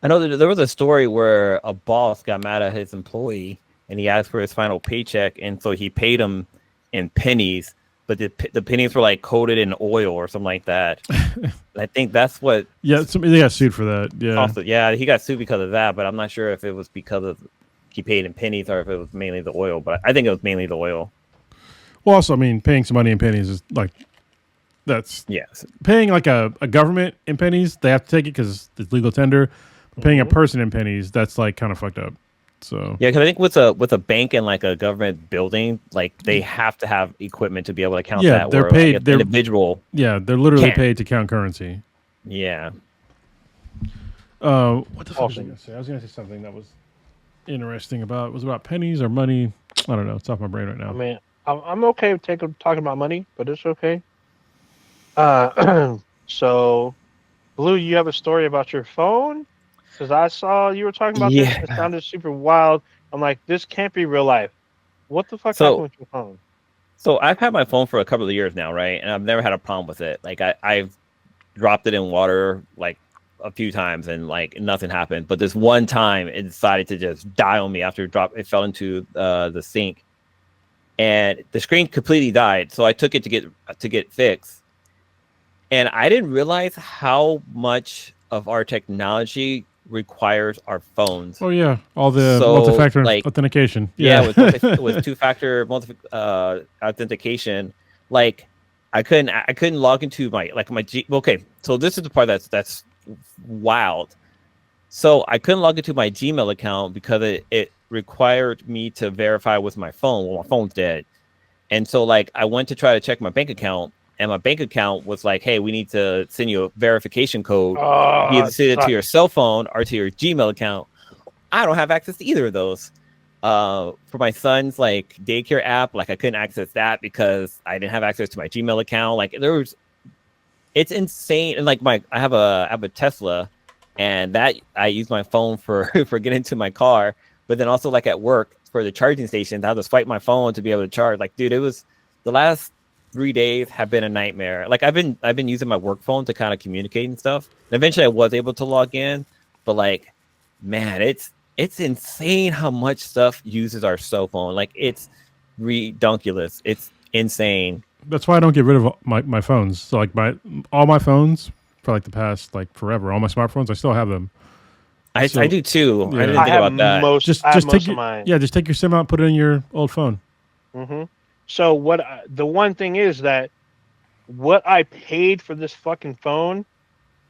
I know that there was a story where a boss got mad at his employee, and he asked for his final paycheck, and so he paid him in pennies, but the pennies were like coated in oil or something like that. I think that's what. Yeah, they got sued for that. Yeah, also, he got sued because of that, but I'm not sure if it was because of he paid in pennies or if it was mainly the oil. But I think it was mainly the oil. Well, also, I mean, paying some money in pennies is like paying like a government in pennies. They have to take it because it's legal tender. Paying a person in pennies, that's like kind of fucked up. So yeah, because I think with a bank and like a government building, like they have to have equipment to be able to count that. They're paid. Like, they're individual. Yeah, they're literally paid to count currency. Yeah. What the fuck was I going to say? I was going to say something that was interesting about. Was it about pennies or money? I don't know. It's off my brain right now. I mean, I'm okay with talking about money, but it's okay. So, Blue, you have a story about your phone? Because I saw you were talking about this. It sounded super wild. I'm like, this can't be real life. What the fuck happened So, with your phone? so I've had my phone for a couple of years now, right? And I've never had a problem with it. Like I've dropped it in water like a few times and like nothing happened. But this one time it decided to just die on me after it fell into the sink and the screen completely died. So I took it to get fixed. And I didn't realize how much of our technology requires our phones. Oh yeah, all the So multi-factor like authentication. yeah, Yeah. with two-factor authentication, like I couldn't log into my G. Okay, so this is the part that's wild. So I couldn't log into my Gmail account because it required me to verify with my phone. Well, my phone's dead, and so like I went to try to check my bank account, and my bank account was like, "Hey, we need to send you a verification code. You Oh, either it send it to your sucks. cell phone or to your Gmail account." I don't have access to either of those. For my son's like daycare app, like I couldn't access that because I didn't have access to my Gmail account. Like it's insane. And like I have a Tesla, and that I use my phone for for getting to my car. But then also like at work for the charging stations, I have to swipe my phone to be able to charge. Like, dude, it was the last 3 days have been a nightmare. Like I've been using my work phone to kind of communicate and stuff. And eventually I was able to log in, but like, man, it's insane how much stuff uses our cell phone. Like it's redunculous. It's insane. That's why I don't get rid of my phones. So like all my phones for like the past like forever, all my smartphones, I still have them. I So do too. I yeah, didn't think about that. just I have just take most of your mine. yeah, just take your SIM out, put it in your old phone. Mm-hmm. So the one thing is that what I paid for this fucking phone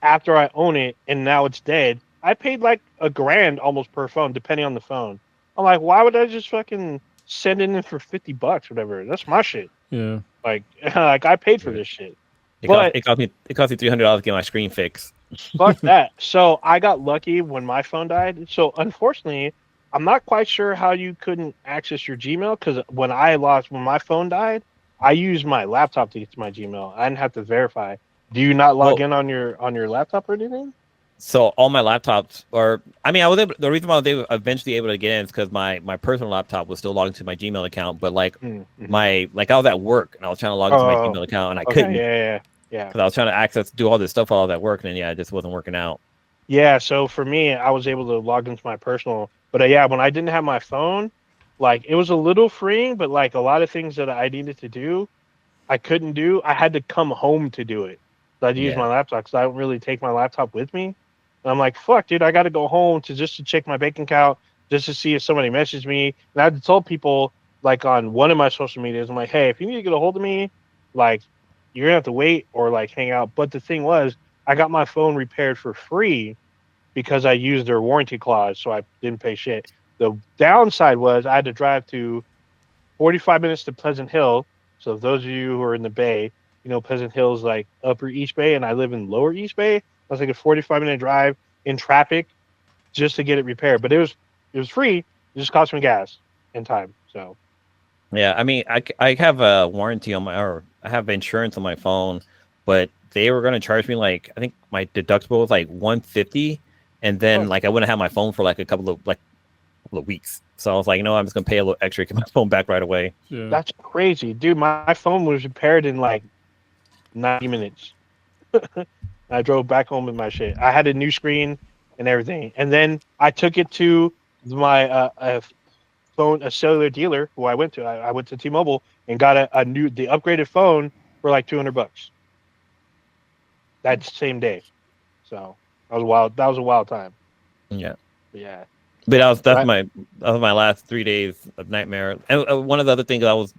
after I own it and now it's dead, I paid like $1,000 almost per phone, depending on the phone. I'm like, why would I just fucking send it in for $50, whatever? That's my shit. Yeah. Like, like I paid for this shit. It But cost me $300 to get my screen fixed. fuck that. So I got lucky when my phone died. So unfortunately, I'm not quite sure how you couldn't access your Gmail because when my phone died, I used my laptop to get to my Gmail. I didn't have to verify. Do you not log Well, in on your laptop or anything? so all my laptops are. I mean, the reason why they were eventually able to get in is because my personal laptop was still logged into my Gmail account, but like Mm-hmm. I was at work and I was trying to log into my Oh, Gmail account and I okay, couldn't yeah. because I was trying to do all this stuff while I was at work, and then it just wasn't working out. Yeah, so for me, I was able to log into my personal, but yeah, when I didn't have my phone, like it was a little freeing, but like a lot of things that I needed to do, I couldn't do. I had to come home to do it. So I'd use Yeah. my laptop because I don't really take my laptop with me. And I'm like, fuck, dude, I got to go home to check my bank account, just to see if somebody messaged me. And I had to tell people, like on one of my social medias, I'm like, hey, if you need to get a hold of me, like you're gonna have to wait or like hang out. But the thing was, I got my phone repaired for free because I used their warranty clause, so I didn't pay shit. The downside was I had to drive to 45 minutes to Pleasant Hill. So those of you who are in the Bay, you know Pleasant Hill is like Upper East Bay, and I live in Lower East Bay. I was like a 45-minute drive in traffic just to get it repaired, but it was free. It just cost me gas and time. So Yeah, I mean, I have a warranty or I have insurance on my phone, but they were going to charge me like I think my deductible was like 150, and then like I wouldn't have my phone for like a couple of weeks. So I was like, no, I'm just gonna pay a little extra to get my phone back right away. Yeah. that's crazy, dude. My phone was repaired in like 90 minutes. I drove back home with my shit. I had a new screen and everything, and then I took it to my a cellular dealer who I went to. I went to T-Mobile and got the upgraded phone for like $200 that same day. So that was wild. That was a wild time. Yeah. But yeah. But But I, that was my last 3 days of nightmare. And one of the other things, I was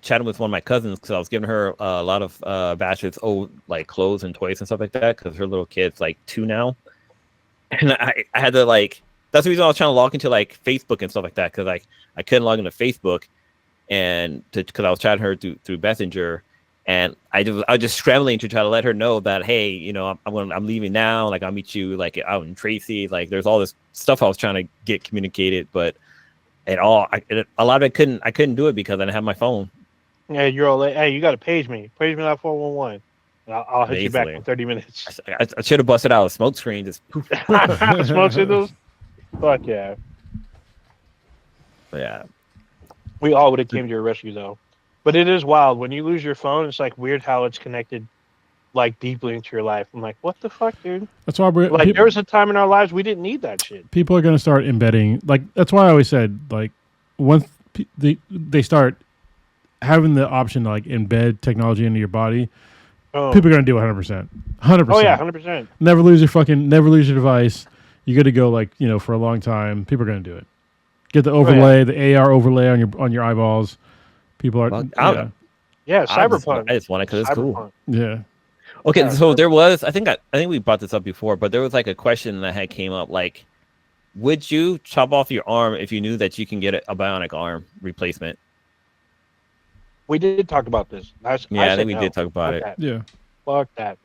chatting with one of my cousins because I was giving her a lot of Bash's old like clothes and toys and stuff like that because her little kid's like 2 now, and I had to like that's the reason I was trying to log into like Facebook and stuff like that because like I couldn't log into Facebook and because I was chatting her through Messenger. And I was just scrambling to try to let her know that, hey, you know, I'm leaving now. Like I'll meet you like out in Tracy. Like there's all this stuff I was trying to get communicated, but a lot of it I couldn't do it because I didn't have my phone. yeah, you're all like, hey, you got to page me that 411. I'll hit you back Basically, in 30 minutes. I should have busted out a smoke screen. Just poof. Smoke signals. Fuck yeah. Yeah. We all would have came to your rescue though. But it is wild when you lose your phone. It's like weird how it's connected, like deeply into your life. I'm like, what the fuck, dude? That's why There was a time in our lives we didn't need that shit. people are going to start embedding. Like that's why I always said like once they start having the option to like embed technology into your body, people are going to do 100%. 100%. Oh yeah, 100%. Never lose your device. You got to go like for a long time. People are going to do it. Get the overlay, the AR overlay on your eyeballs. People are cyberpunk. I just want it because it's cool. Yeah. Okay, so there was. I think we brought this up before, but there was like a question that had came up. Like, would you chop off your arm if you knew that you can get a bionic arm replacement? We did talk about this. I think we did talk about it. Yeah. Fuck that.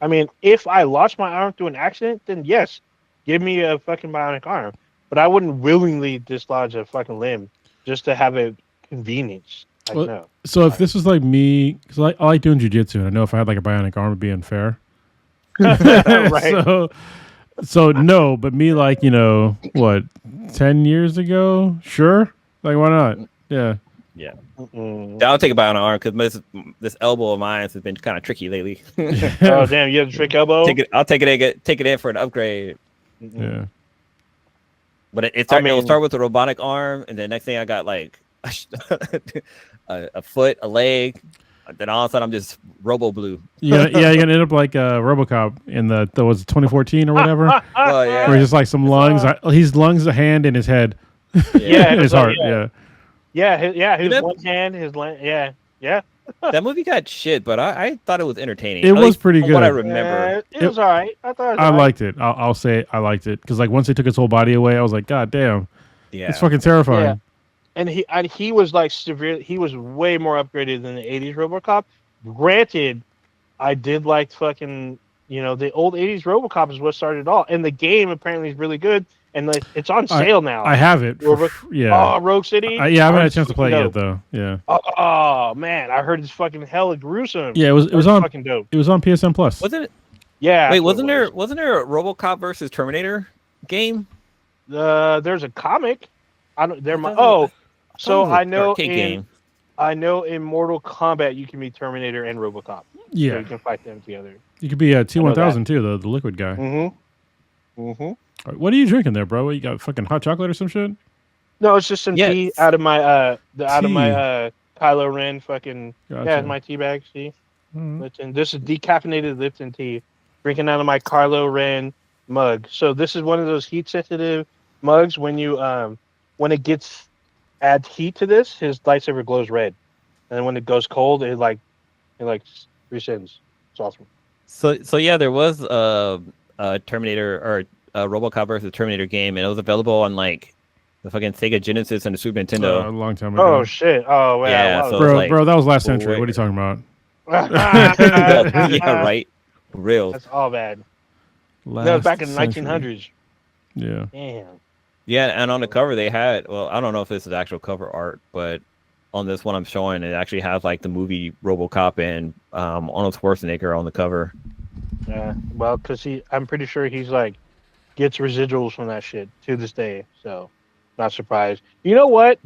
I mean, if I lost my arm through an accident, then yes, give me a fucking bionic arm. But I wouldn't willingly dislodge a fucking limb just to have a convenience. No. So if this was like me, because I like doing jujitsu, and I know if I had like a bionic arm, it'd be unfair. Right. So no, but me like 10 years ago, sure, like why not? Yeah. Yeah. I'll take a bionic arm because this elbow of mine has been kind of tricky lately. Oh damn, you have a trick elbow. I'll take it in for an upgrade. Yeah. But it'll start with a robotic arm, and then next thing I got like a foot, a leg. Then all of a sudden I'm just Robo Blue. You're gonna end up like RoboCop in that was 2014 or whatever. Oh yeah. Where he's just like some lungs. His lungs, a hand, and his head. Yeah, and his heart. Yeah. His one hand, his yeah. That movie got shit, but I thought it was entertaining. It was pretty good. What I remember, it was all right. I liked it. I'll say I liked it because like once they took his whole body away, I was like, God damn, it's fucking terrifying. Yeah. And he was like severe. He was way more upgraded than the '80s RoboCop. Granted, I did like fucking the old '80s RoboCop is what started it all, and the game apparently is really good. And like it's on sale now. I have it. Rogue City. I haven't had a chance to play it yet though. Yeah. Oh man, I heard it's fucking hella gruesome. Yeah, it was on fucking dope. It was on PSN Plus. Wasn't it? Yeah. Wait, wasn't there a RoboCop versus Terminator game? There's a comic. I know in Mortal Kombat you can be Terminator and RoboCop. Yeah. So you can fight them together. You could be T-1000 too, the liquid guy. Mm-hmm. What are you drinking there, bro? What, you got fucking hot chocolate or some shit? No, it's just some tea out of my Kylo Ren fucking my tea bag. See, Lipton. This is decaffeinated Lipton tea, drinking out of my Kylo Ren mug. So this is one of those heat sensitive mugs. When you when it adds heat to this, his lightsaber glows red, and when it goes cold, it rescinds. It's awesome. So yeah, there was a Terminator or RoboCop versus Terminator game, and it was available on like the fucking Sega Genesis and the Super Nintendo a long time ago. Oh shit! Oh man, yeah, so bro, that was last century. What are you talking about? Yeah, right. Real. That's all bad. That was back in the 1900s. Yeah. Damn. Yeah, and on the cover they had. Well, I don't know if this is actual cover art, but on this one I'm showing, it actually has like the movie RoboCop and Arnold Schwarzenegger on the cover. Yeah, well, because I'm pretty sure he's like gets residuals from that shit to this day, so not surprised. You know what?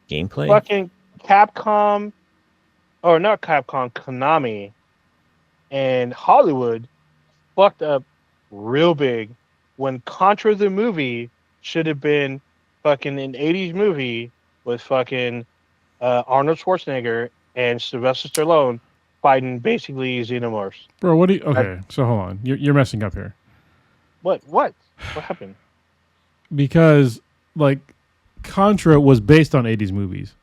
Gameplay? Fucking Capcom, or not Capcom, Konami, and Hollywood fucked up real big when Contra the movie should have been fucking an 80s movie with fucking Arnold Schwarzenegger and Sylvester Stallone fighting basically xenomorphs. Bro, what do you... Okay, so hold on. You're messing up here. What happened? Because like Contra was based on 80s movies.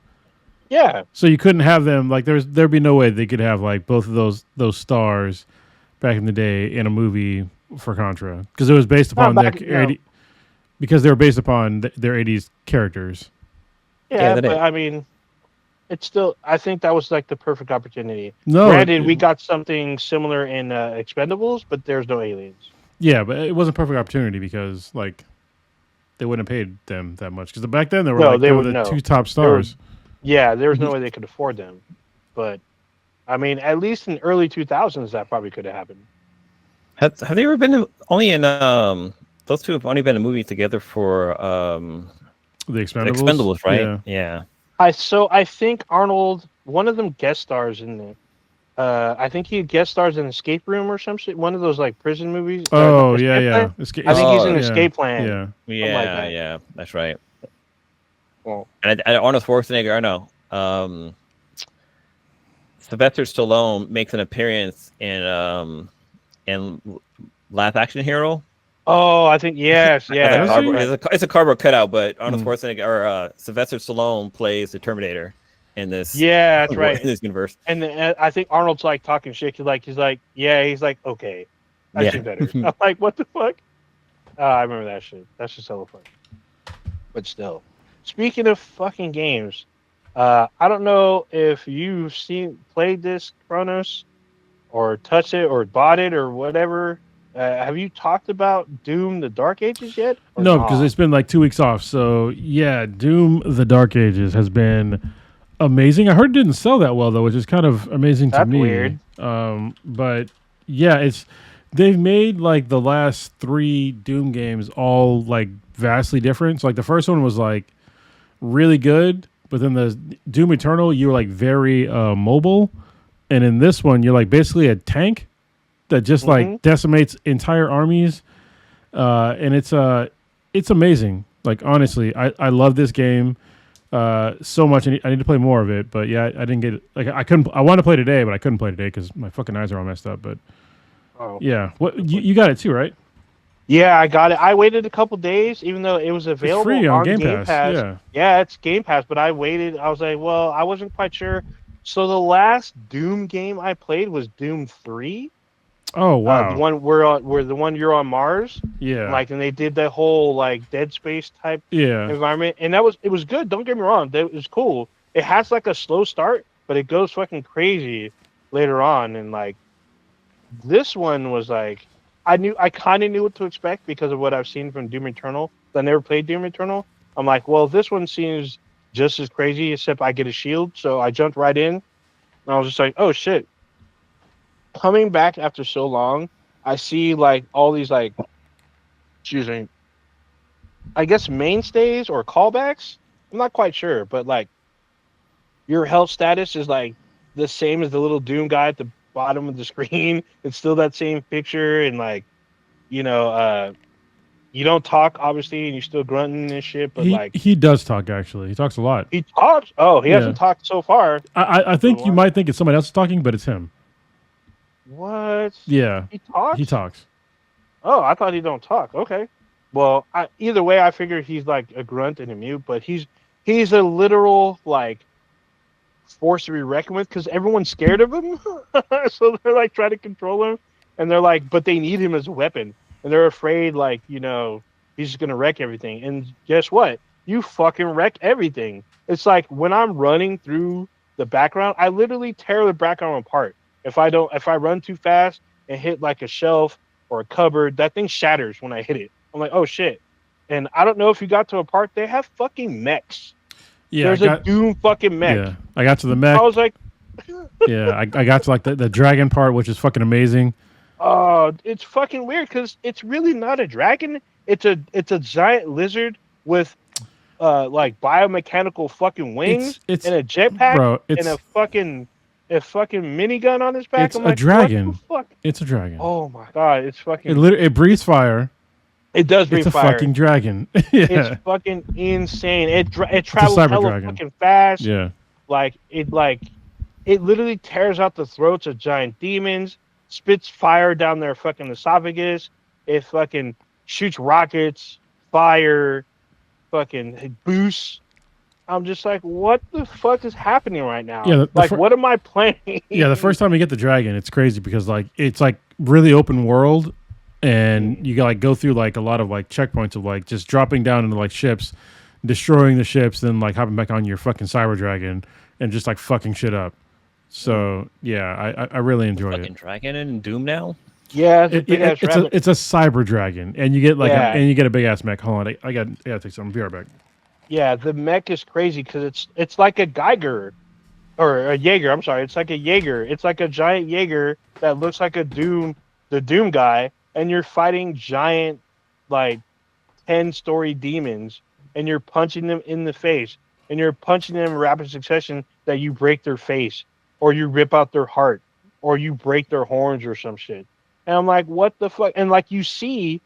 Yeah. So you couldn't have them like there'd be no way they could have like both of those stars back in the day in a movie for Contra because it was based upon because they were based upon their 80s characters. Yeah, but I mean, it's still. I think that was like the perfect opportunity. No, granted, we got something similar in Expendables, but there's no aliens. Yeah, but it wasn't a perfect opportunity because like they wouldn't have paid them that much because back then they were the two top stars. There was no way they could afford them. But I mean, at least in early 2000s, that probably could have happened. Have they ever been only in those two have only been in movies together for the Expendables? Expendables, right? Yeah. I think Arnold, one of them guest stars in it. I think he guest stars in Escape Room or some shit. One of those like prison movies. Oh yeah, Escape yeah. Plan? I think he's in Oh, Escape Plan. Yeah. Something like that. Yeah, that's right. Well, And Arnold Schwarzenegger, I know. Sylvester Stallone makes an appearance in Last Action Hero. oh, I think yes, yeah. It's a cardboard cutout, but Arnold Schwarzenegger or Sylvester Stallone plays the Terminator in this. Yeah, that's right. In this universe, and I think Arnold's like talking shit. He's like, yeah. He's like, okay, I see better. I'm like, what the fuck? I remember that shit. That's just hella fun. But still, speaking of fucking games, I don't know if you've played this Chronos, or touched it, or bought it, or whatever. Have you talked about Doom: The Dark Ages yet? No, because it's been like 2 weeks off. So yeah, Doom: The Dark Ages has been amazing. I heard it didn't sell that well though, which is kind of amazing to me. Weird. But yeah, they've made like the last 3 Doom games all like vastly different. So like the first one was like really good, but then the Doom Eternal, you were like very mobile, and in this one you're like basically a tank that just like decimates entire armies, and it's amazing. Like honestly, I love this game so much. I need to play more of it, but yeah, I didn't get like I couldn't. I wanted to play today, but I couldn't play today because my fucking eyes are all messed up. But yeah, what you got it too, right? Yeah, I got it. I waited a couple days, even though it was available it's free on Game Pass. Pass. Yeah, it's Game Pass, but I waited. I was like, well, I wasn't quite sure. So the last Doom game I played was Doom 3. Oh wow! The one where the one you're on Mars. Yeah. Like, and they did that whole like Dead Space type environment, and it was good. Don't get me wrong, it was cool. It has like a slow start, but it goes fucking crazy later on, and like this one was like I kind of knew what to expect because of what I've seen from Doom Eternal. I never played Doom Eternal. I'm like, well, this one seems just as crazy, except I get a shield, so I jumped right in, and I was just like, oh shit. Coming back after so long, I see like all these like, excuse me, I guess mainstays or callbacks. I'm not quite sure, but like your health status is like the same as the little Doom guy at the bottom of the screen. It's still that same picture, and like, you don't talk obviously, and you're still grunting and shit. But he does talk actually. He talks a lot. He talks. Oh, he hasn't talked so far. I think you might think it's somebody else talking, but it's him. What? Yeah. He talks? He talks. Oh, I thought he don't talk. Okay. Well, either way, I figure he's like a grunt and a mute, but he's a literal like force to be reckoned with because everyone's scared of him. So they're like trying to control him, and they're like, but they need him as a weapon, and they're afraid like he's just gonna wreck everything. And guess what? You fucking wreck everything. It's like when I'm running through the background, I literally tear the background apart. If I run too fast and hit like a shelf or a cupboard, that thing shatters when I hit it. I'm like, oh shit. And I don't know if you got to a part, they have fucking mechs. Yeah, there's a Doom fucking mech. Yeah, I got to the mech. I was like, yeah, I got to like the dragon part, which is fucking amazing. It's fucking weird because it's really not a dragon. It's a giant lizard with like biomechanical fucking wings and a jetpack and a fucking minigun on his back. It's a dragon. Fuck? It's a dragon. Oh my god, it's fucking. It breathes fire. It does breathe fire. It's a fucking dragon. Yeah. It's fucking insane. It travels hella fucking fast. Yeah. It literally tears out the throats of giant demons, spits fire down their fucking esophagus. It fucking shoots rockets, fire, fucking boosts. I'm just like, what the fuck is happening right now? Yeah, what am I playing? Yeah, the first time you get the dragon, it's crazy because like it's like really open world, and you like go through like a lot of like checkpoints of like just dropping down into like ships, destroying the ships, then like hopping back on your fucking cyber dragon and just like fucking shit up. So yeah, I really enjoy it. Fucking dragon in Doom now. Yeah, it's a cyber dragon, and you get like and you get a big ass mech. Hold on, I gotta take some. Be right back. Yeah, the mech is crazy because it's like a Geiger or a Jaeger. I'm sorry, it's like a Jaeger. It's like a giant Jaeger that looks like the Doom guy, and you're fighting giant like 10-story demons, and you're punching them in the face. and you're punching them in rapid succession that you break their face, or you rip out their heart, or you break their horns or some shit. And I'm like, what the fuck? And like you see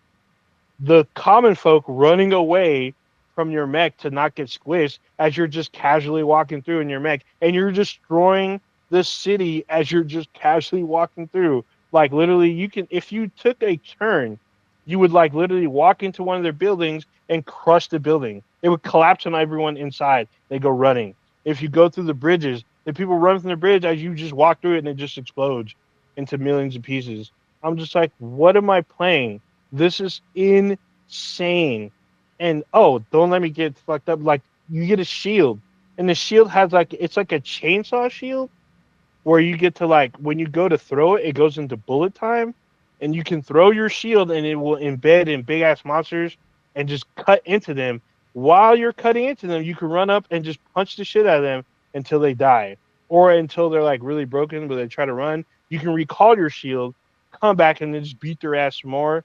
the common folk running away from your mech to not get squished as you're just casually walking through in your mech, and you're destroying the city as you're just casually walking through. Like literally, you can, if you took a turn, you would like literally walk into one of their buildings and crush the building. It would collapse on everyone inside. They go running. If you go through the bridges, the people run from the bridge as you just walk through it, and it just explodes into millions of pieces. I'm just like, what am I playing? This is insane. And oh, don't let me get fucked up. Like you get a shield, and the shield has like, it's like a chainsaw shield where you get to like, when you go to throw it, it goes into bullet time, and you can throw your shield and it will embed in big ass monsters and just cut into them. While you're cutting into them, you can run up and just punch the shit out of them until they die, or until they're like really broken but they try to run. You can recall your shield, come back, and then just beat their ass more.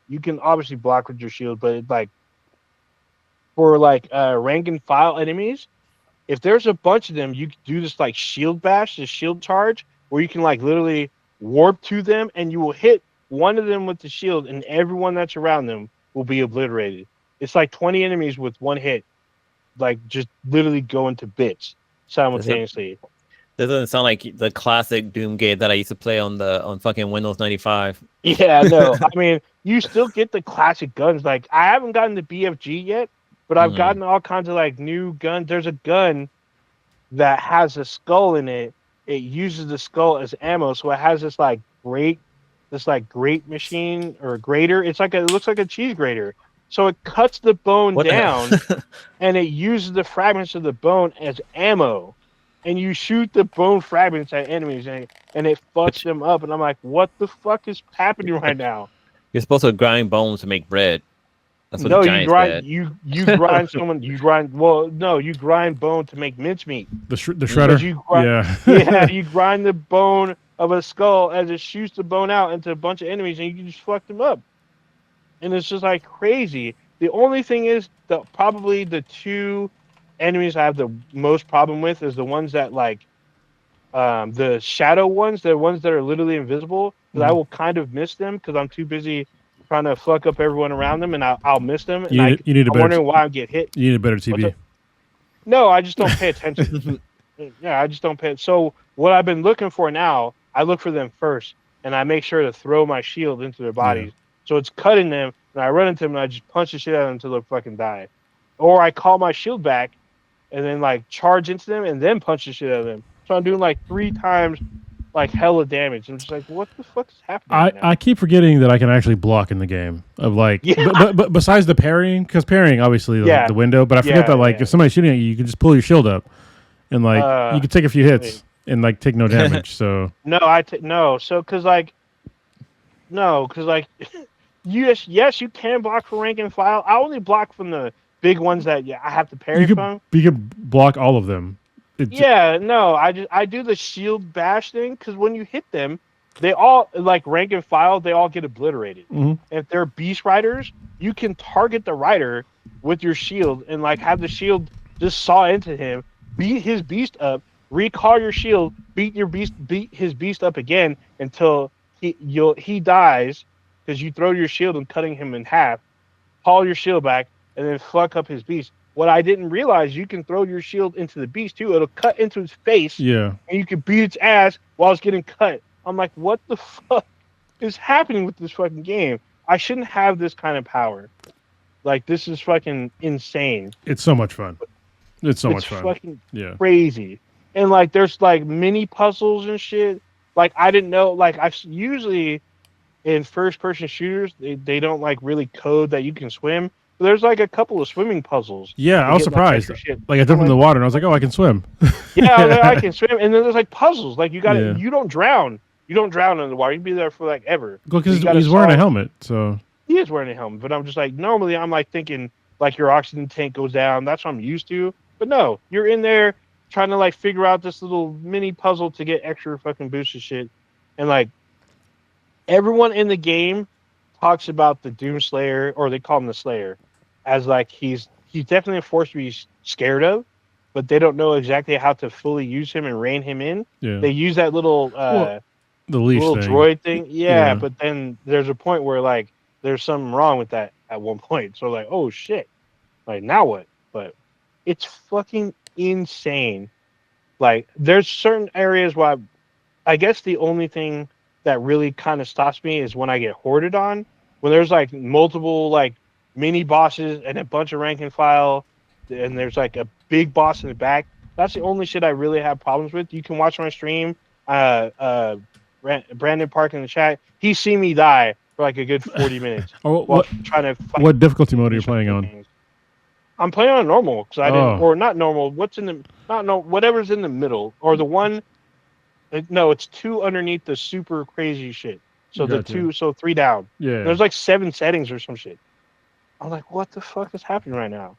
You can obviously block with your shield, but it's like for like rank and file enemies, if there's a bunch of them, you can do this like shield bash, this shield charge, where you can like literally warp to them, and you will hit one of them with the shield, and everyone that's around them will be obliterated. It's like 20 enemies with one hit, like just literally going to bits simultaneously. Doesn't sound like the classic Doom game that I used to play on fucking Windows 95. Yeah, no. I mean, you still get the classic guns. Like I haven't gotten the BFG yet, but I've gotten all kinds of like new guns. There's a gun that has a skull in it. It uses the skull as ammo, so it has this grate machine or grater. It's like it looks like a cheese grater. So it cuts the bone down, and it uses the fragments of the bone as ammo. And you shoot the bone fragments at enemies, and it fucks them up. And I'm like, what the fuck is happening right now? You're supposed to grind bones to make bread. That's what no, the Giants said. you grind someone. You grind bone to make mincemeat. The shredder. You grind the bone of a skull as it shoots the bone out into a bunch of enemies, and you can just fuck them up. And it's just like crazy. The only thing is that probably the two enemies I have the most problem with is the ones that the shadow ones, the ones that are literally invisible. Because I will kind of miss them because I'm too busy trying to fuck up everyone around them, and I'll miss them. And I'm wondering why I get hit. You need a better TV. No, I just don't pay attention. Yeah, I just don't pay. So what I've been looking for now, I look for them first, and I make sure to throw my shield into their bodies. Yeah. So it's cutting them, and I run into them, and I just punch the shit out of them until they fucking die. Or I call my shield back, and then charge into them, and then punch the shit out of them. So I'm doing 3 times hella damage. I'm just like, what the fuck is happening? I keep forgetting that I can actually block in the game. But besides the parrying, because parrying obviously the window. But I forget that if somebody's shooting at you, you can just pull your shield up, and you can take a few hits and take no damage. So yes, you can block for rank and file. I only block from the big ones that I have to parry from. You can block all of them. I do the shield bash thing because when you hit them, they all rank and file. They all get obliterated. Mm-hmm. If they're beast riders, you can target the rider with your shield and have the shield just saw into him, beat his beast up, recall your shield, beat his beast up again until he dies because you throw your shield and cutting him in half. Call your shield back and then fuck up his beast. What I didn't realize, you can throw your shield into the beast too. It'll cut into its face. Yeah. And you can beat its ass while it's getting cut. I'm like, what the fuck is happening with this fucking game? I shouldn't have this kind of power. This is fucking insane. It's so much fun. It's much fun. Fucking crazy. And there's mini puzzles and shit. I didn't know. I've usually in first person shooters, they don't really code that you can swim. There's a couple of swimming puzzles. Yeah, I was surprised. I jumped in the water and I was like, oh, I can swim. I can swim. And then there's puzzles. You got you don't drown. You don't drown in the water. You can be there for ever. Well, because he's wearing a helmet, so. He is wearing a helmet, but I'm just normally I'm thinking your oxygen tank goes down. That's what I'm used to. But no, you're in there trying to figure out this little mini puzzle to get extra fucking boost of shit. And everyone in the game talks about the Doomslayer, or they call him the Slayer, as he's definitely a force to be scared of. but they don't know exactly how to fully use him and rein him in. Yeah. They use that little the leash little thing. droid thing. Yeah, but then there's a point where like there's something wrong with that at one point. So like, oh shit, like now what? But it's fucking insane. Like there's certain areas where I guess the only thing that really kind of stops me is when I get hoarded on. When there's like multiple like mini bosses and a bunch of rank and file, and there's like a big boss in the back. That's the only shit I really have problems with. You can watch my stream. Brandon Park in the chat. He's seen me die for like a good 40 minutes. Trying to fight. What difficulty mode are you playing on? I'm playing on normal because I didn't, or not normal. What's in the whatever's in the middle, or the one. No, it's 2 underneath the super crazy shit. So gotcha. 3 down. Yeah. There's like 7 settings or some shit. I'm like, what the fuck is happening right now?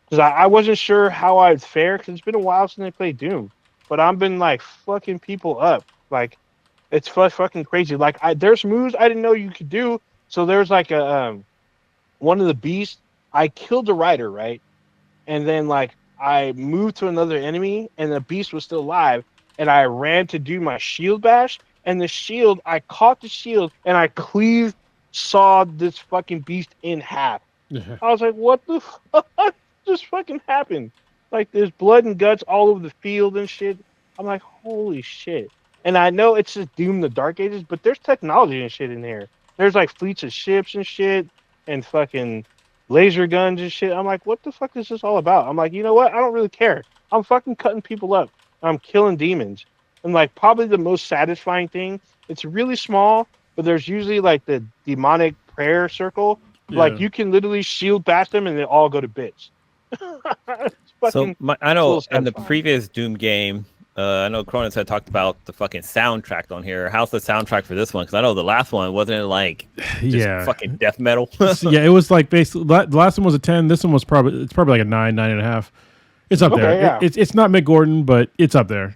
Because I wasn't sure how I'd fare because it's been a while since I played Doom. But I've been like fucking people up. Like, it's fucking crazy. Like, there's moves I didn't know you could do. So there's like a one of the beasts. I killed the rider, right? And then like I moved to another enemy, and the beast was still alive. And I ran to do my shield bash, and the shield, I caught the shield, and I sawed this fucking beast in half. I was like, what the fuck just fucking happened? Like, there's blood and guts all over the field and shit. I'm like, holy shit. And I know it's just Doom the Dark Ages, but there's technology and shit in here. There's like fleets of ships and shit, and fucking laser guns and shit. I'm like, what the fuck is this all about? I'm like, you know what? I don't really care. I'm fucking cutting people up. I'm killing demons. And like probably the most satisfying thing, it's really small, but there's usually like the demonic prayer circle. Yeah. Like you can literally shield bash them and they all go to bits. So I know in the previous Doom game, I know Cronus had talked about the fucking soundtrack on here. How's the soundtrack for this one? Because I know the last one wasn't it like just fucking death metal. Yeah, it was like basically the last one was a 10. This one was probably like a 9.5. It's up there. Yeah. It's not Mick Gordon, but it's up there.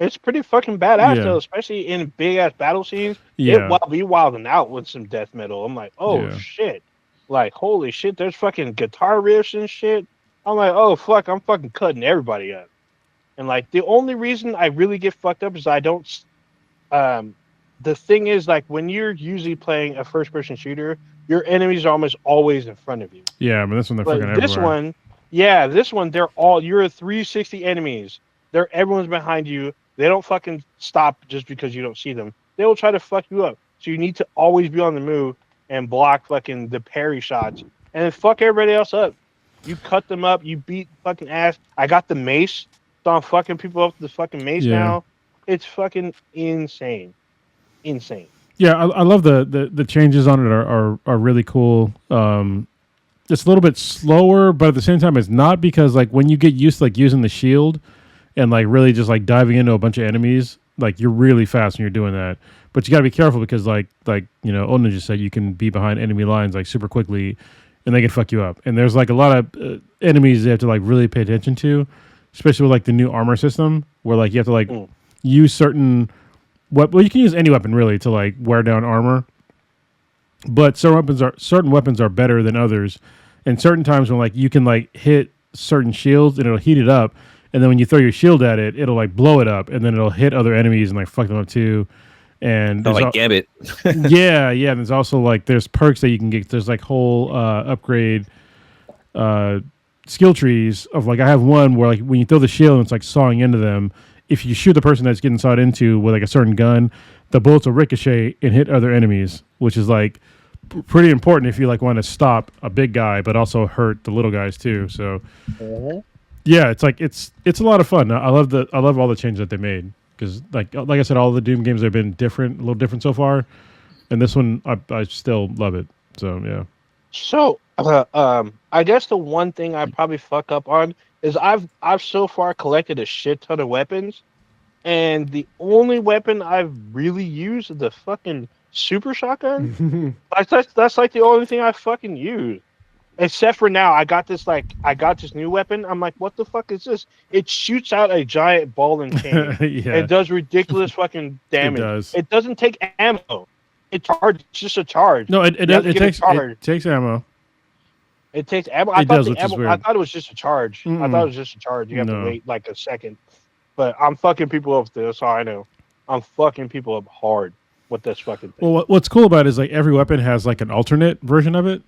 It's pretty fucking badass though, especially in big ass battle scenes. Yeah, it be wilding out with some death metal. I'm like, oh shit, like holy shit. There's fucking guitar riffs and shit. I'm like, oh fuck, I'm fucking cutting everybody up. And like the only reason I really get fucked up is I don't. The thing is, like when you're usually playing a first person shooter, your enemies are almost always in front of you. Yeah, I mean this one they're fucking everywhere. This one. Yeah, this one, you're 360 enemies. Everyone's behind you. They don't fucking stop just because you don't see them. They will try to fuck you up. So you need to always be on the move and block fucking the parry shots. And then fuck everybody else up. You cut them up. You beat fucking ass. I got the mace. So I'm fucking people up with the fucking mace now. It's fucking insane. Insane. Yeah, I love the changes on it are really cool. It's a little bit slower, but at the same time, it's not because like when you get used to like using the shield and like really just like diving into a bunch of enemies, like you're really fast when you're doing that. But you got to be careful because like you know, Ona just said you can be behind enemy lines like super quickly, and they can fuck you up. And there's like a lot of enemies you have to like really pay attention to, especially with like the new armor system where like you have to like use certain well you can use any weapon really to like wear down armor. But certain weapons are better than others, and certain times when like you can like hit certain shields and it'll heat it up, and then when you throw your shield at it, it'll like blow it up, and then it'll hit other enemies and like fuck them up too. And like Gambit. yeah. And there's also like there's perks that you can get. There's like whole upgrade skill trees of like I have one where like when you throw the shield and it's like sawing into them, if you shoot the person that's getting sawed into with like a certain gun, the bullets will ricochet and hit other enemies, which is like pretty important if you like want to stop a big guy but also hurt the little guys too. So yeah, it's like it's a lot of fun. I love all the changes that they made because like I said, all the Doom games have been different, a little different so far, and this one I still love it. So yeah. So I guess the one thing I probably fuck up on is I've so far collected a shit ton of weapons, and the only weapon I've really used is the fucking super shotgun. That's like the only thing I fucking use. Except for now, I got this new weapon. I'm like, what the fuck is this? It shoots out a giant ball and chain. It does ridiculous fucking damage. It doesn't take ammo. It's just a charge. No, it takes ammo. It takes ammo. I It thought does, the which is ammo. weird. I thought it was just a charge. I thought it was just a charge. You have to wait like a second. But I'm fucking people up there. That's all I know. I'm fucking people up hard with this fucking thing. Well, what's cool about it is like every weapon has like an alternate version of it,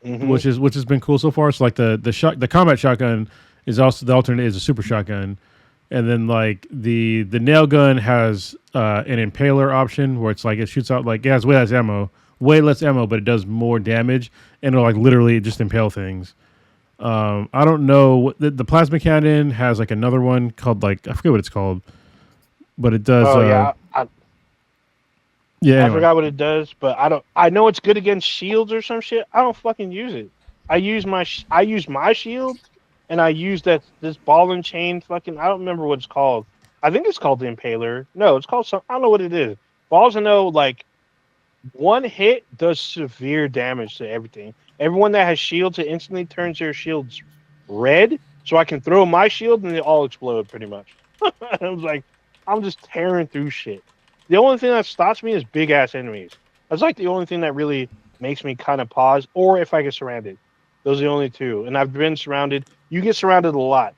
which has been cool so far. So like the combat shotgun is also the alternate is a super shotgun, and then like the nail gun has an impaler option where it's like it shoots out like it has way less ammo, but it does more damage, and it'll like literally just impale things. I don't know. The plasma cannon has like another one called like I forget what it's called, but it does. Oh yeah, yeah. I forgot what it does, but I don't. I know it's good against shields or some shit. I don't fucking use it. I use my shield, and I use this ball and chain fucking. I don't remember what it's called. I think it's called the Impaler. No, it's called some. I don't know what it is. Balls I know like one hit does severe damage to everything. Everyone that has shields, it instantly turns their shields red, so I can throw my shield and they all explode pretty much. I was like, I'm just tearing through shit. The only thing that stops me is big ass enemies. That's like the only thing that really makes me kind of pause, or if I get surrounded. Those are the only two. And I've been surrounded. You get surrounded a lot.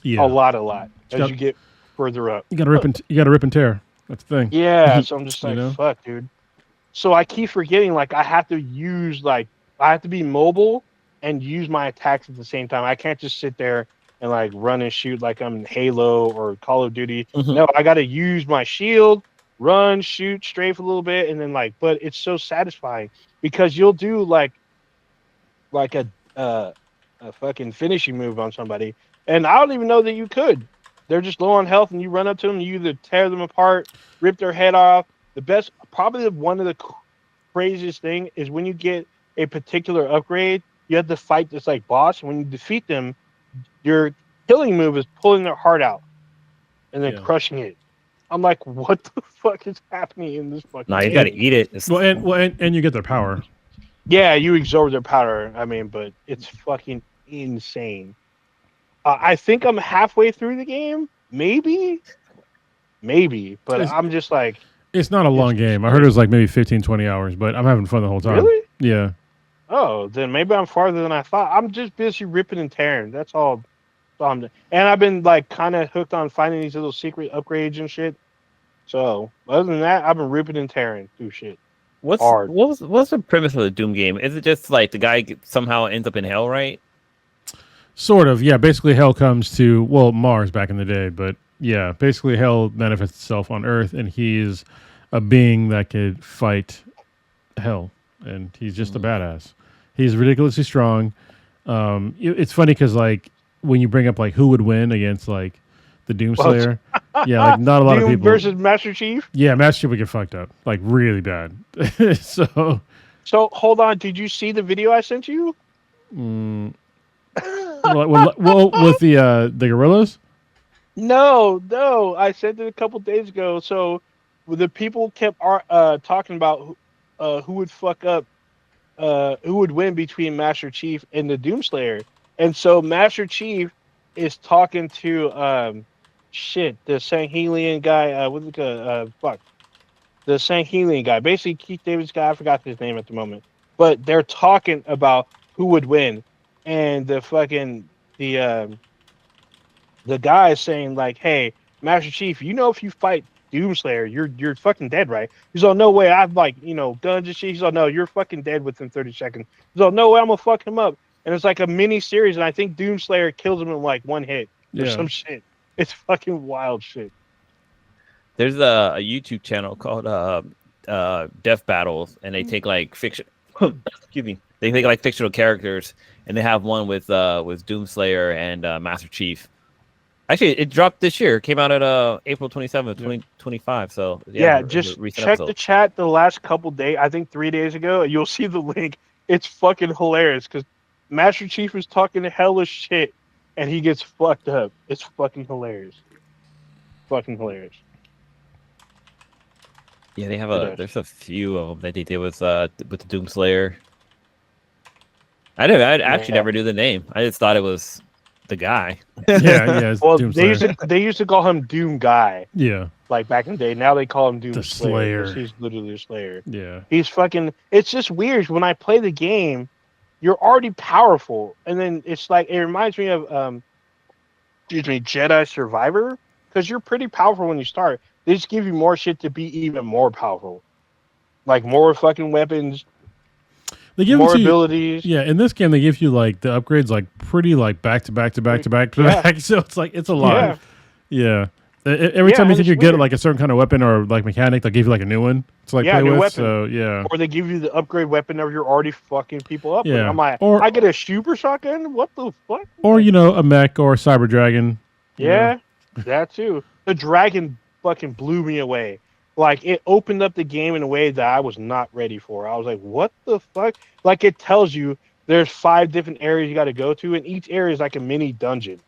Yeah. A lot. As you get further up. You gotta rip and tear. That's the thing. Yeah, so I'm just like, know? fuck, dude. So I keep forgetting, like, I have to be mobile and use my attacks at the same time. I can't just sit there and like run and shoot like I'm in Halo or Call of Duty. No, I got to use my shield, run, shoot, strafe a little bit, and then like. But it's so satisfying because you'll do like a fucking finishing move on somebody, and I don't even know that you could. They're just low on health, and you run up to them, and you either tear them apart, rip their head off. The best, probably one of the craziest thing is when you get a particular upgrade, you have to fight this like boss. And when you defeat them, your killing move is pulling their heart out and then crushing it. I'm like, what the fuck is happening in this fucking Nah, you game? gotta eat it. And you get their power. Yeah, you absorb their power. I mean, but it's fucking insane. I think I'm halfway through the game. Maybe. But I'm just like... It's not a long game. I heard it was like maybe 15, 20 hours, but I'm having fun the whole time. Really? Yeah. Oh, then maybe I'm farther than I thought. I'm just busy ripping and tearing. That's all. And I've been like kind of hooked on finding these little secret upgrades and shit. So other than that, I've been ripping and tearing through shit. What's the premise of the Doom game? Is it just like the guy somehow ends up in hell, right? Sort of. Yeah. Basically, hell comes to Mars back in the day, but yeah, basically hell manifests itself on Earth, and he's a being that could fight hell, and he's just a badass. He's ridiculously strong. It's funny because like when you bring up like who would win against like the Doomslayer, yeah, like not a lot of people versus Master Chief. Yeah, Master Chief would get fucked up like really bad. So hold on, did you see the video I sent you? Well, with the gorillas? No, I sent it a couple days ago. So the people kept talking about who would fuck up, who would win between Master Chief and the Doomslayer. And so Master Chief is talking to the Sanhelian guy. The Sanhelian guy, basically Keith David's guy. I forgot his name at the moment, but they're talking about who would win, and the guy is saying like, "Hey, Master Chief, if you fight Doomslayer, you're fucking dead, right?" He's all, "No way, I've guns and shit." He's all, "No, you're fucking dead within 30 seconds." He's all, "No way, I'm gonna fuck him up." And it's like a mini series, and I think Doomslayer kills him in like one hit or some shit. It's fucking wild shit. There's a YouTube channel called Death Battles, and they take like fiction. Excuse me. They take like fictional characters, and they have one with Doomslayer and Master Chief. Actually, it dropped this year. It came out at April 27th, 2025. So just check the chat the last couple days. I think 3 days ago, and you'll see the link. It's fucking hilarious because Master Chief is talking hellish shit, and he gets fucked up. It's fucking hilarious. Fucking hilarious. Yeah, they have there's a few of them that they did with the Doomslayer. I actually never knew the name. I just thought it was the guy. Yeah. Well, they used to call him Doom Guy. Yeah. Like back in the day. Now they call him Doom the Slayer. Slayer. He's literally a Slayer. Yeah. He's fucking. It's just weird when I play the game. you're already powerful, and then it's like it reminds me of Jedi Survivor, because you're pretty powerful when you start. They just give you more shit to be even more powerful, like more fucking weapons, They give them more to you, abilities. yeah. In this game, they give you like the upgrades like pretty like back to back to back to back to Yeah. back. So it's like it's a lot. Yeah, Every Yeah, time you and think it's you're good at weird. like a certain kind of weapon or like mechanic, they'll give you like a new one to like Yeah, play new with. weapon. So yeah, Or they give you the upgrade weapon that you're already fucking people up with. yeah. I'm like, Or I get a super shotgun? What the fuck? or Like, you know, a mech or a cyber dragon. You know, yeah, that too. The dragon fucking blew me away. Like, it opened up the game in a way that I was not ready for. I was like, what the fuck? Like, it tells you there's 5 different areas you got to go to, and each area is like a mini dungeon.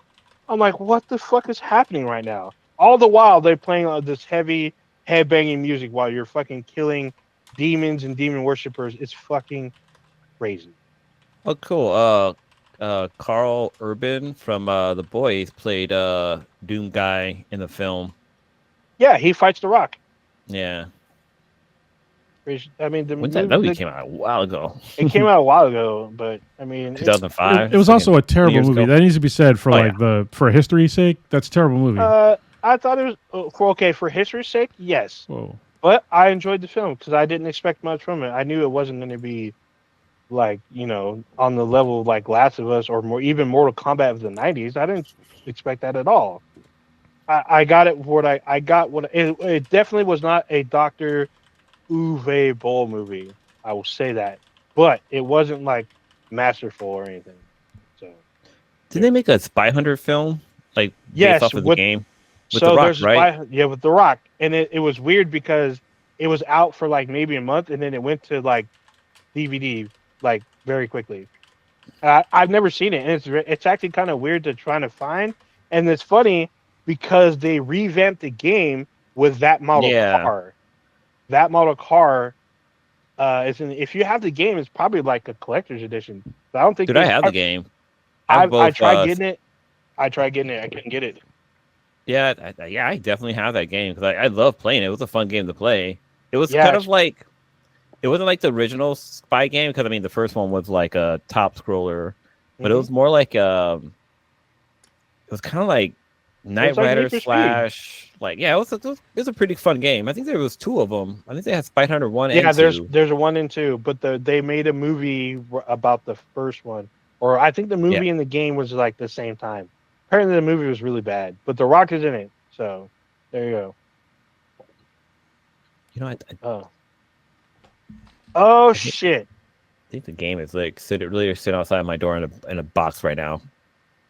I'm like, what the fuck is happening right now? All the while, they're playing this heavy headbanging music while you're fucking killing demons and demon worshippers. It's fucking crazy. Oh, cool. Carl Urban from The Boys played Doom guy in the film. Yeah, he fights the Rock. Yeah. I mean, When that movie came out a while ago. It came out a while ago, but I mean, 2005. it was also a terrible movie. ago. That needs to be said for Oh, like for history's sake. That's a terrible movie. I thought it was for history's sake, yes, Whoa. but I enjoyed the film because I didn't expect much from it. I knew it wasn't going to be like, on the level of like Last of Us or more, even Mortal Kombat of the '90s. I didn't expect that at all. I got it for what I got. It definitely was not a Dr. Uwe Boll movie. I will say that, but it wasn't like masterful or anything. So, Did they make a Spy Hunter film like yes, based off of the game with so the Rock, there's right? with the Rock, and it was weird because it was out for like maybe a month, and then it went to like DVD like very quickly. I've never seen it, and it's actually kind of weird to try to find, and it's funny because they revamped the game with that model car. That model car if you have the game, it's probably like a collector's edition. I don't think. Dude, I have the game. I tried getting it. I couldn't get it. Yeah, I definitely have that game because I love playing it. It was a fun game to play. It was kind of like, it wasn't like the original Spy game because I mean the first one was like a top scroller, but it was more like it was kind of like Knight Rider slash like it was a pretty fun game. I think there was 2 of them. I think they had Spy Hunter 1 and 2. Yeah, there's a 1 and 2, but they made a movie about the first one, or I think the movie and the game was like the same time. Apparently, the movie was really bad, but The Rock is in it, so there you go. You know, oh shit! I think the game is like sitting outside my door in a box right now.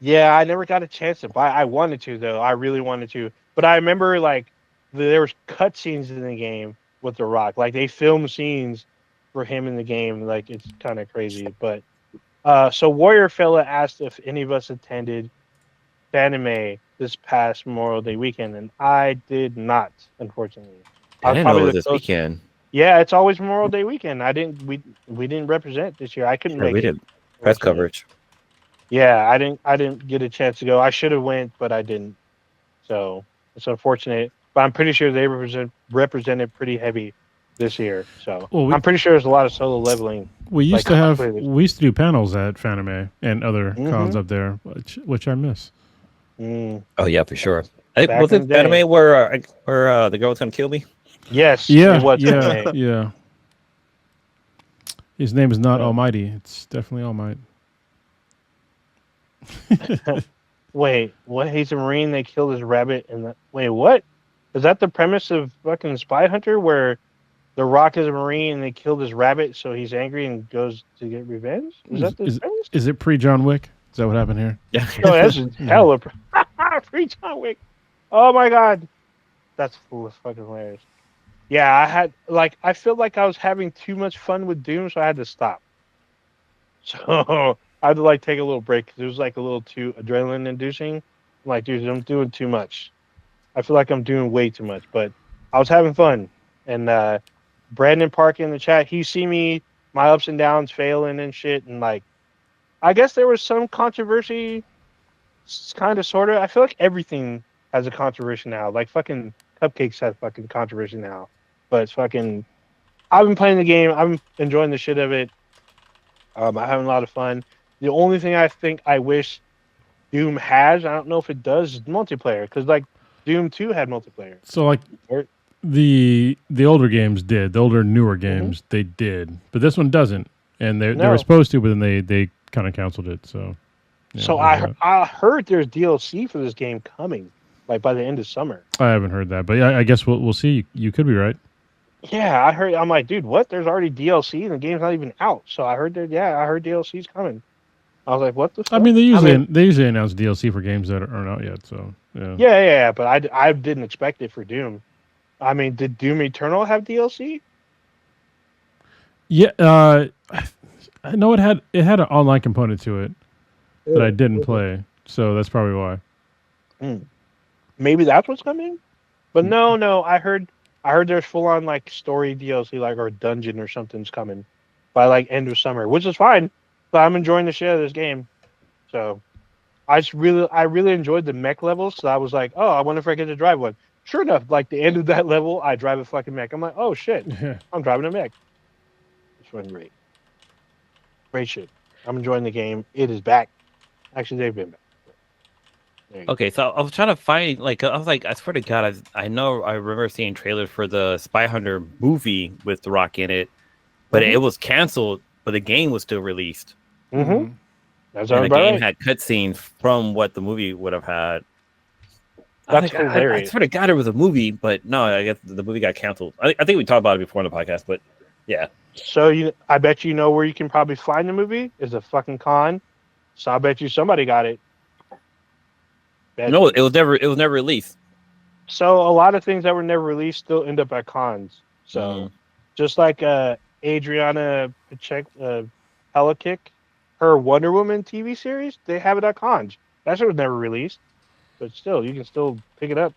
Yeah, I never got a chance to buy. I wanted to though. I really wanted to, but I remember like there was cutscenes in the game with The Rock. Like they filmed scenes for him in the game. Like it's kind of crazy. But so Warrior Fella asked if any of us attended Anime this past Memorial Day weekend, and I did not, unfortunately. I didn't know it was this weekend. Yeah, it's always Memorial Day weekend. We didn't represent this year. I couldn't make it. We did press coverage. Yeah, I didn't get a chance to go. I should have went, but I didn't. So it's unfortunate. But I'm pretty sure they represented pretty heavy this year. So I'm pretty sure there's a lot of solo leveling. We used to do panels at Fanime and other cons up there, which I miss. Oh yeah, for sure. Was it anime where the girl was gonna kill me? Yes. Yeah. It was Yeah. His name is not Almighty. It's definitely All Might. Wait, what? He's a Marine. They killed his rabbit, wait, what? Is that the premise of fucking Spy Hunter, where The Rock is a Marine and they killed his rabbit, so he's angry and goes to get revenge? Is that the premise? Is it pre-John Wick? Is that what happened here? Yeah. No, that's hella pre-John Wick. Oh my god, that's fucking hilarious. Yeah, I feel like I was having too much fun with Doom, so I had to stop. So I had to take a little break because it was a little too adrenaline inducing. I'm like, dude, I'm doing too much. I feel like I'm doing way too much, but I was having fun. And Brandon Park in the chat, he see me, my ups and downs, failing and shit, and I guess there was some controversy, kind of, sort of. I feel like everything has a controversy now. Like fucking Cupcakes has fucking controversy now, but it's fucking. I've been playing the game. I'm enjoying the shit of it. I'm having a lot of fun. The only thing I think I wish Doom has, I don't know if it does, is multiplayer. Because like Doom 2 had multiplayer. So like Or, the older games did, the older newer games they did, but this one doesn't, and they were supposed to, but then they kind of canceled it. So yeah, so I heard there's DLC for this game coming, like by the end of summer. I haven't heard that, but yeah, I guess we'll see. You could be right. Yeah, I heard. I'm like, dude, what? There's already DLC and the game's not even out. So I heard that. Yeah, I heard DLC's coming. I was like, what the fuck? I mean, they usually announce DLC for games that aren't out yet. So yeah. Yeah, but I didn't expect it for Doom. I mean, did Doom Eternal have DLC? Yeah, I know it had an online component to it that I didn't play, so that's probably why. Maybe that's what's coming. But no, I heard there's full on like story DLC, like or dungeon or something's coming by like end of summer, which is fine. But I'm enjoying the shit of this game. So I really enjoyed the mech levels. So I was like, oh, I wonder if I get to drive one. Sure enough, like the end of that level, I drive a fucking mech. I'm like, oh shit, I'm driving a mech. It's running great. Great shit. I'm enjoying the game. It is back. Actually, they've been back. Okay, so I was trying to find, like, I was like, I swear to God, I remember seeing trailers for the Spy Hunter movie with The Rock in it, but it was canceled, but the game was still released. Mm-hmm. That's and the game right. had cutscenes from what the movie would have had. That's hilarious. I swear to God, it was a movie, but no, I guess the movie got canceled. I think we talked about it before in the podcast, but yeah. So I bet you know where you can probably find the movie is a fucking con. So I bet you somebody got it. No, it was never released. So a lot of things that were never released still end up at cons. So just like Adriana Helikick, her Wonder Woman TV series, they have it at cons. That shit was never released, but still, you can still pick it up.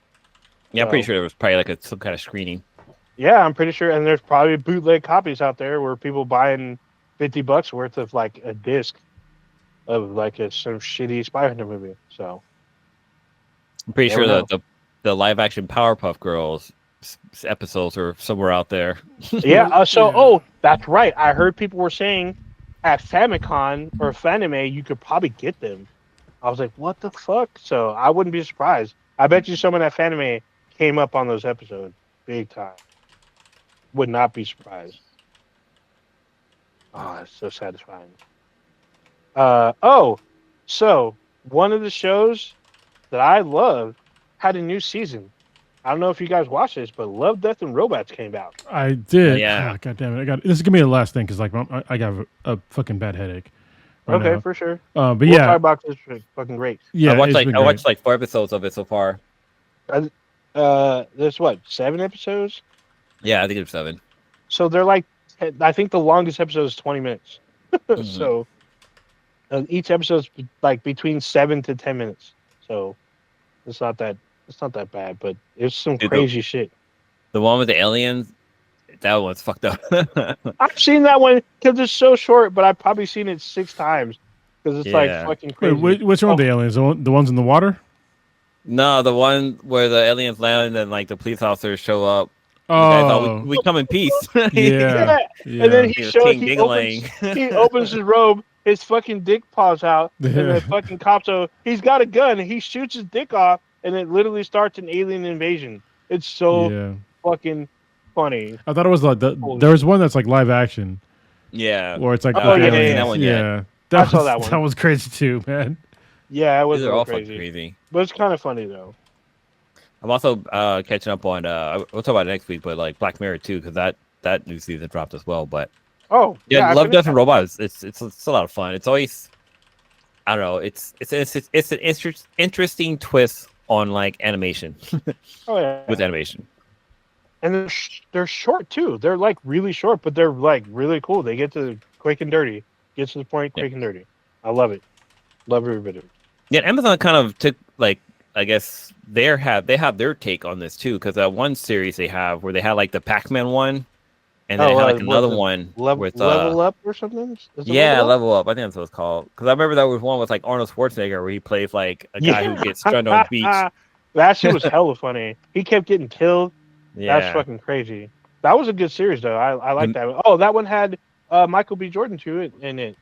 Yeah, I'm pretty sure there was probably like some kind of screening. Yeah, I'm pretty sure, and there's probably bootleg copies out there where people buying $50 worth of like a disc of like some shitty Spy Hunter movie. So I'm pretty sure that the live action Powerpuff Girls episodes are somewhere out there. Yeah. Oh, that's right. I heard people were saying at Famicom or Fanime you could probably get them. I was like, what the fuck? So I wouldn't be surprised. I bet you someone at Fanime came up on those episodes big time. Would not be surprised. Oh, that's so satisfying. So one of the shows that I love had a new season. I don't know if you guys watched this, but Love, Death, and Robots came out. I did. Yeah. Oh, God damn it! This is gonna be the last thing because like I got a fucking bad headache. Right now. For sure. But we'll yeah, talk about this. Fucking great. Yeah, I watched like 4 episodes of it so far. There's what 7 episodes? Yeah, I think it's 7. So they're like, I think the longest episode is 20 minutes. So each episode's like between 7 to 10 minutes. So it's not that bad, but it's some crazy shit. The one with the aliens, that one's fucked up. I've seen that one because it's so short, but I've probably seen it 6 times because it's like fucking crazy. Wait, which one with the aliens? The ones in the water? No, the one where the aliens land and like the police officers show up. Oh, we come in peace. Yeah. And then he King opens his robe, his fucking dick paws out, and the fucking cop, so he's got a gun, and he shoots his dick off, and it literally starts an alien invasion. It's so fucking funny. I thought it was like there was one that's like live action. Yeah. Where it's like that one. Yeah. I saw that one. That was crazy too, man. Yeah, it was all crazy. But it's kind of funny though. I'm also catching up on we'll talk about it next week, but like Black Mirror too, because that new season dropped as well. But Love, Death, and Robots. It's a lot of fun. It's always, I don't know. It's an interesting twist on like animation. With animation. And they're short too. They're like really short, but they're like really cool. They get to quick and dirty. Get to the point, quick and dirty. I love it. Love every bit of it. Yeah, Amazon kind of took like, I guess they have their take on this too, because that one series they have where they had like the Pac-Man one, and then they had like another one with Level Up or something. Level Up. I think that's what it's called. Because I remember there was one with like Arnold Schwarzenegger where he plays like a guy who gets stranded on the beach. That shit was hella funny. He kept getting killed. Yeah, that's fucking crazy. That was a good series though. I like that one. Oh, that one had Michael B. Jordan too in it.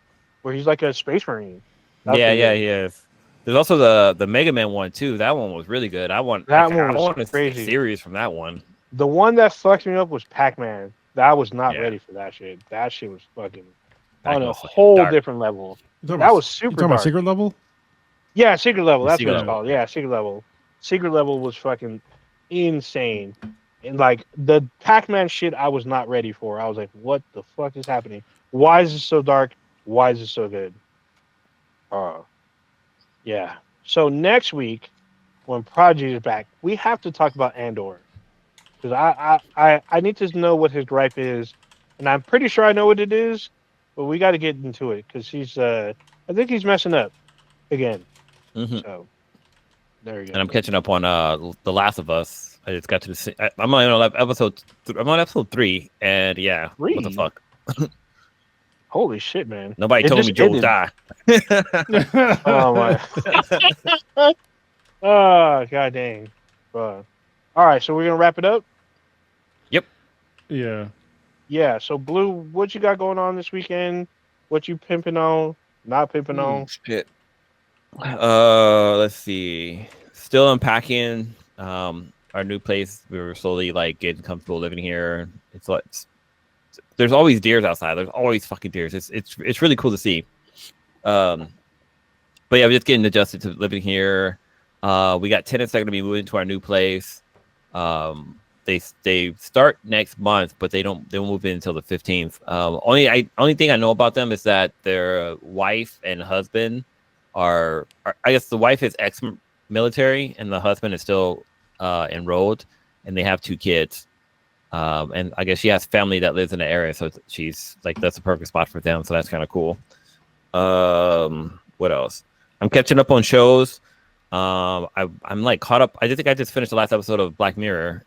where he's like a space marine. Yeah, he is. There's also the Mega Man one too. That one was really good. I want to see a series from that one. The one that fucked me up was Pac-Man. I was not ready for that shit. That shit was fucking on a whole different level. That was super dark. You talking about Secret Level? Yeah, Secret Level. That's what it's called. Yeah, Secret Level. Secret Level was fucking insane. And like the Pac-Man shit, I was not ready for. I was like, what the fuck is happening? Why is it so dark? Why is it so good? Yeah. So next week, when Prodigy is back, we have to talk about Andor. Because I need to know what his gripe is. And I'm pretty sure I know what it is. But we got to get into it. Because I think he's messing up again. Mm-hmm. So, there you go. And I'm catching up on The Last of Us. I just got to I'm on episode 3. And yeah, 3? What the fuck? Holy shit, man. Nobody told me Joe would die. Oh, my. Oh, god dang. All right, so we're going to wrap it up? Yep. Yeah. Yeah, so Blue, what you got going on this weekend? What you pimping on? Not pimping on? Shit. Let's see. Still unpacking our new place. We were slowly like getting comfortable living here. It's like there's always deers outside. There's always fucking deers. It's really cool to see. But yeah, we're just getting adjusted to living here. We got tenants that are gonna be moving to our new place. They start next month, but they won't move in until the 15th. Only thing I know about them is that their wife and husband are I guess the wife is ex-military and the husband is still enrolled, and they have 2 kids. And I guess she has family that lives in the area, so she's like that's a perfect spot for them. So that's kind of cool. What else? I'm catching up on shows. I'm like caught up. I think I just finished the last episode of Black Mirror,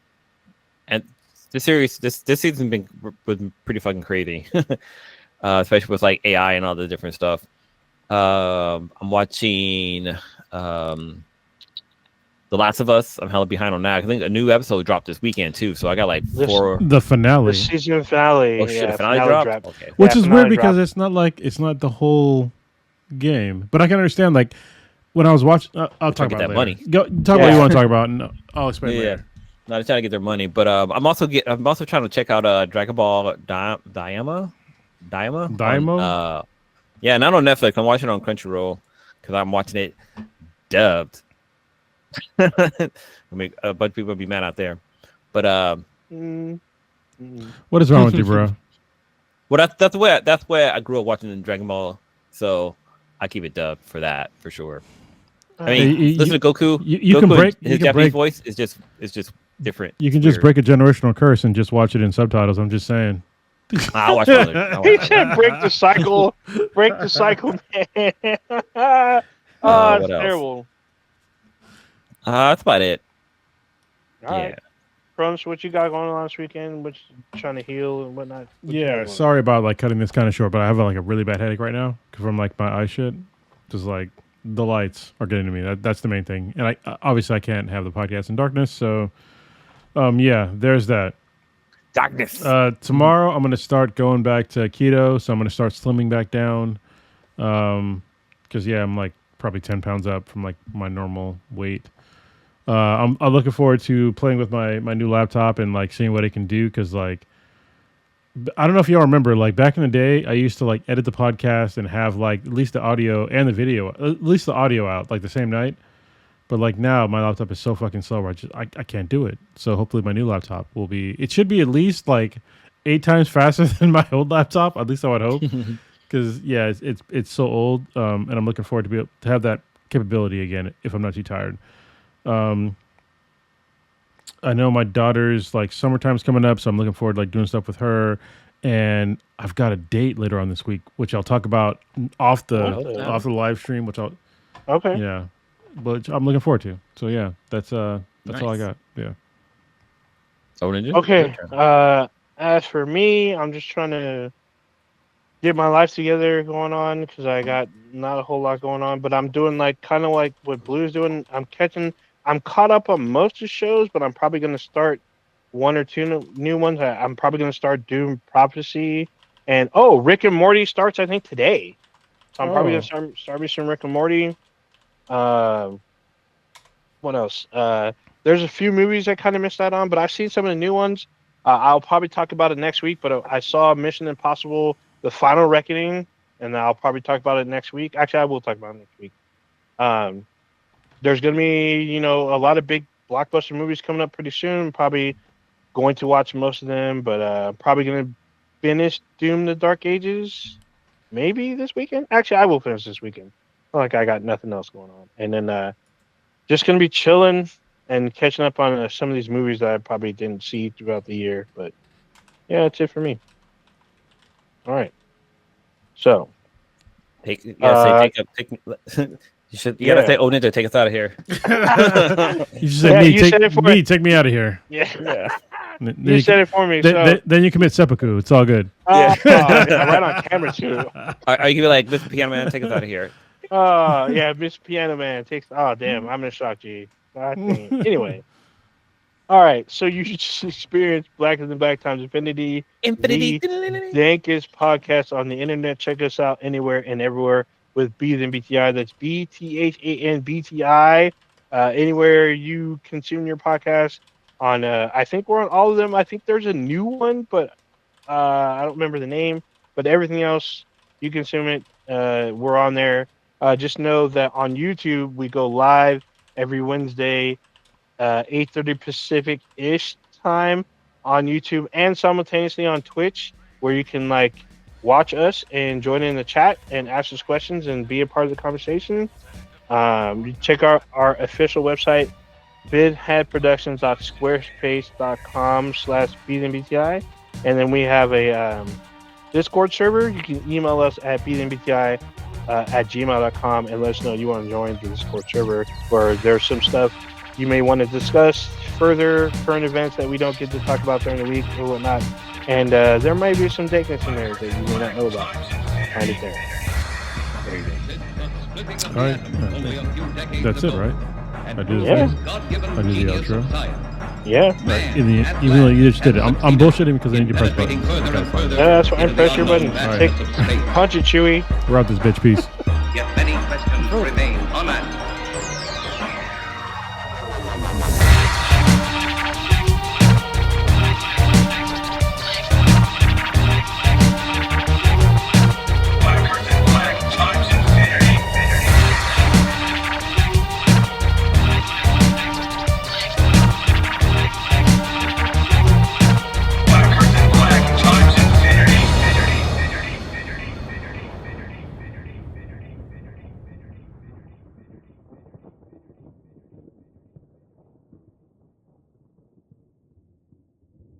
and this season been pretty fucking crazy, especially with like AI and all the different stuff. I'm watching The Last of Us. I'm hella behind on that. I think a new episode dropped this weekend too, so I got like 4. The finale. The season finale. Oh shit! The finale dropped. Okay. Which is weird because it's not the whole game, but I can understand like. When I was watching, I'll talk about that later. money. Talk about what you want to talk about, and I'll explain later. No, they're trying to get their money, but I'm also trying to check out Dragon Ball Daima. Yeah, not on Netflix. I'm watching it on Crunchyroll because I'm watching it dubbed. I mean, a bunch of people will be mad out there, but what is wrong with you, bro? Well, that's where I grew up watching Dragon Ball, so I keep it dubbed for that for sure. I mean, listen to Goku. You Goku can break his Japanese voice is just different. You can just break a generational curse and just watch it in subtitles. I'm just saying. I'll watch it. He said, "Break the cycle, break the cycle, man." It's terrible. That's about it. All right. Crumbs, what you got going on this weekend? What you trying to heal and whatnot? Sorry about like cutting this kind of short, but I have like a really bad headache right now from like my eye shit. Just like the lights are getting to me. That's the main thing. And I can't have the podcast in darkness. So, there's that. Darkness. Tomorrow I'm gonna start going back to keto, so I'm gonna start slimming back down. Because I'm like probably 10 pounds up from like my normal weight. I'm looking forward to playing with my new laptop and like seeing what it can do. Because like, I don't know if y'all remember, like back in the day, I used to like edit the podcast and have like at least the audio and the video, at least the audio out like the same night. But like now, my laptop is so fucking slow. I can't do it. So hopefully, my new laptop it should be at least like 8 times faster than my old laptop. At least I would hope. Because it's so old, and I'm looking forward to be able to have that capability again if I'm not too tired. I know my daughter's like summertime's coming up, so I'm looking forward to like doing stuff with her. And I've got a date later on this week, which I'll talk about off the live stream. Yeah, but I'm looking forward to. So yeah, that's all I got. Yeah. Okay. As for me, I'm just trying to get my life together going on because I got not a whole lot going on, but I'm doing like kind of like what Blue's doing. I'm caught up on most of the shows, but I'm probably going to start 1 or 2 new ones. I'm probably going to start Doom Prophecy, and Rick and Morty starts I think today. So I'm probably gonna start me some Rick and Morty. What else? There's a few movies I kind of missed out on, but I've seen some of the new ones. I'll probably talk about it next week. But I saw Mission Impossible: The Final Reckoning, and I'll probably talk about it next week. Actually, I will talk about it next week. There's gonna be, a lot of big blockbuster movies coming up pretty soon. Probably going to watch most of them, but probably gonna finish Doom: The Dark Ages maybe this weekend. Actually, I will finish this weekend. Like I got nothing else going on, and then just gonna be chilling and catching up on some of these movies that I probably didn't see throughout the year. But yeah, that's it for me. All right. So You gotta say, "Oh, Ninja, take us out of here." You should say, take me out of here. Yeah. You said it for me. Then you commit seppuku. It's all good. Right on camera too. Are you gonna be like, "Mr. Piano Man, take us out of here"? Yeah, Mr. Piano Man takes. Oh, damn, I'm in shock, G. Anyway. All right, so you just experienced Blacker Than Black times Infinity. The Dank Ages podcast on the internet. Check us out anywhere and everywhere with Beathan BTI. That's BTHAN BTI. Anywhere you consume your podcast. I think we're on all of them. I think there's a new one, but I don't remember the name. But everything else, you consume it. We're on there. Just know that on YouTube, we go live every Wednesday, 8:30 Pacific-ish time on YouTube, and simultaneously on Twitch, where you can watch us and join in the chat and ask us questions and be a part of the conversation. You check out our official website, bidheadproductions.squarespace.com/BTI, and then we have a Discord server. You can email us at btbti@gmail.com and let us know you want to join the Discord server, where there's some stuff you may want to discuss further, current events that we don't get to talk about during the week or whatnot, and there might be some dankness in there that you may not know about. Kind of there. There you go. All right, that's it, right? I do the outro. Yeah. Even though you just did it, I'm bullshitting because I need to press button. Yeah, that's why I press your button. Right. Punch it, Chewy. We're out this bitch. Peace. Yet many questions remain unanswered.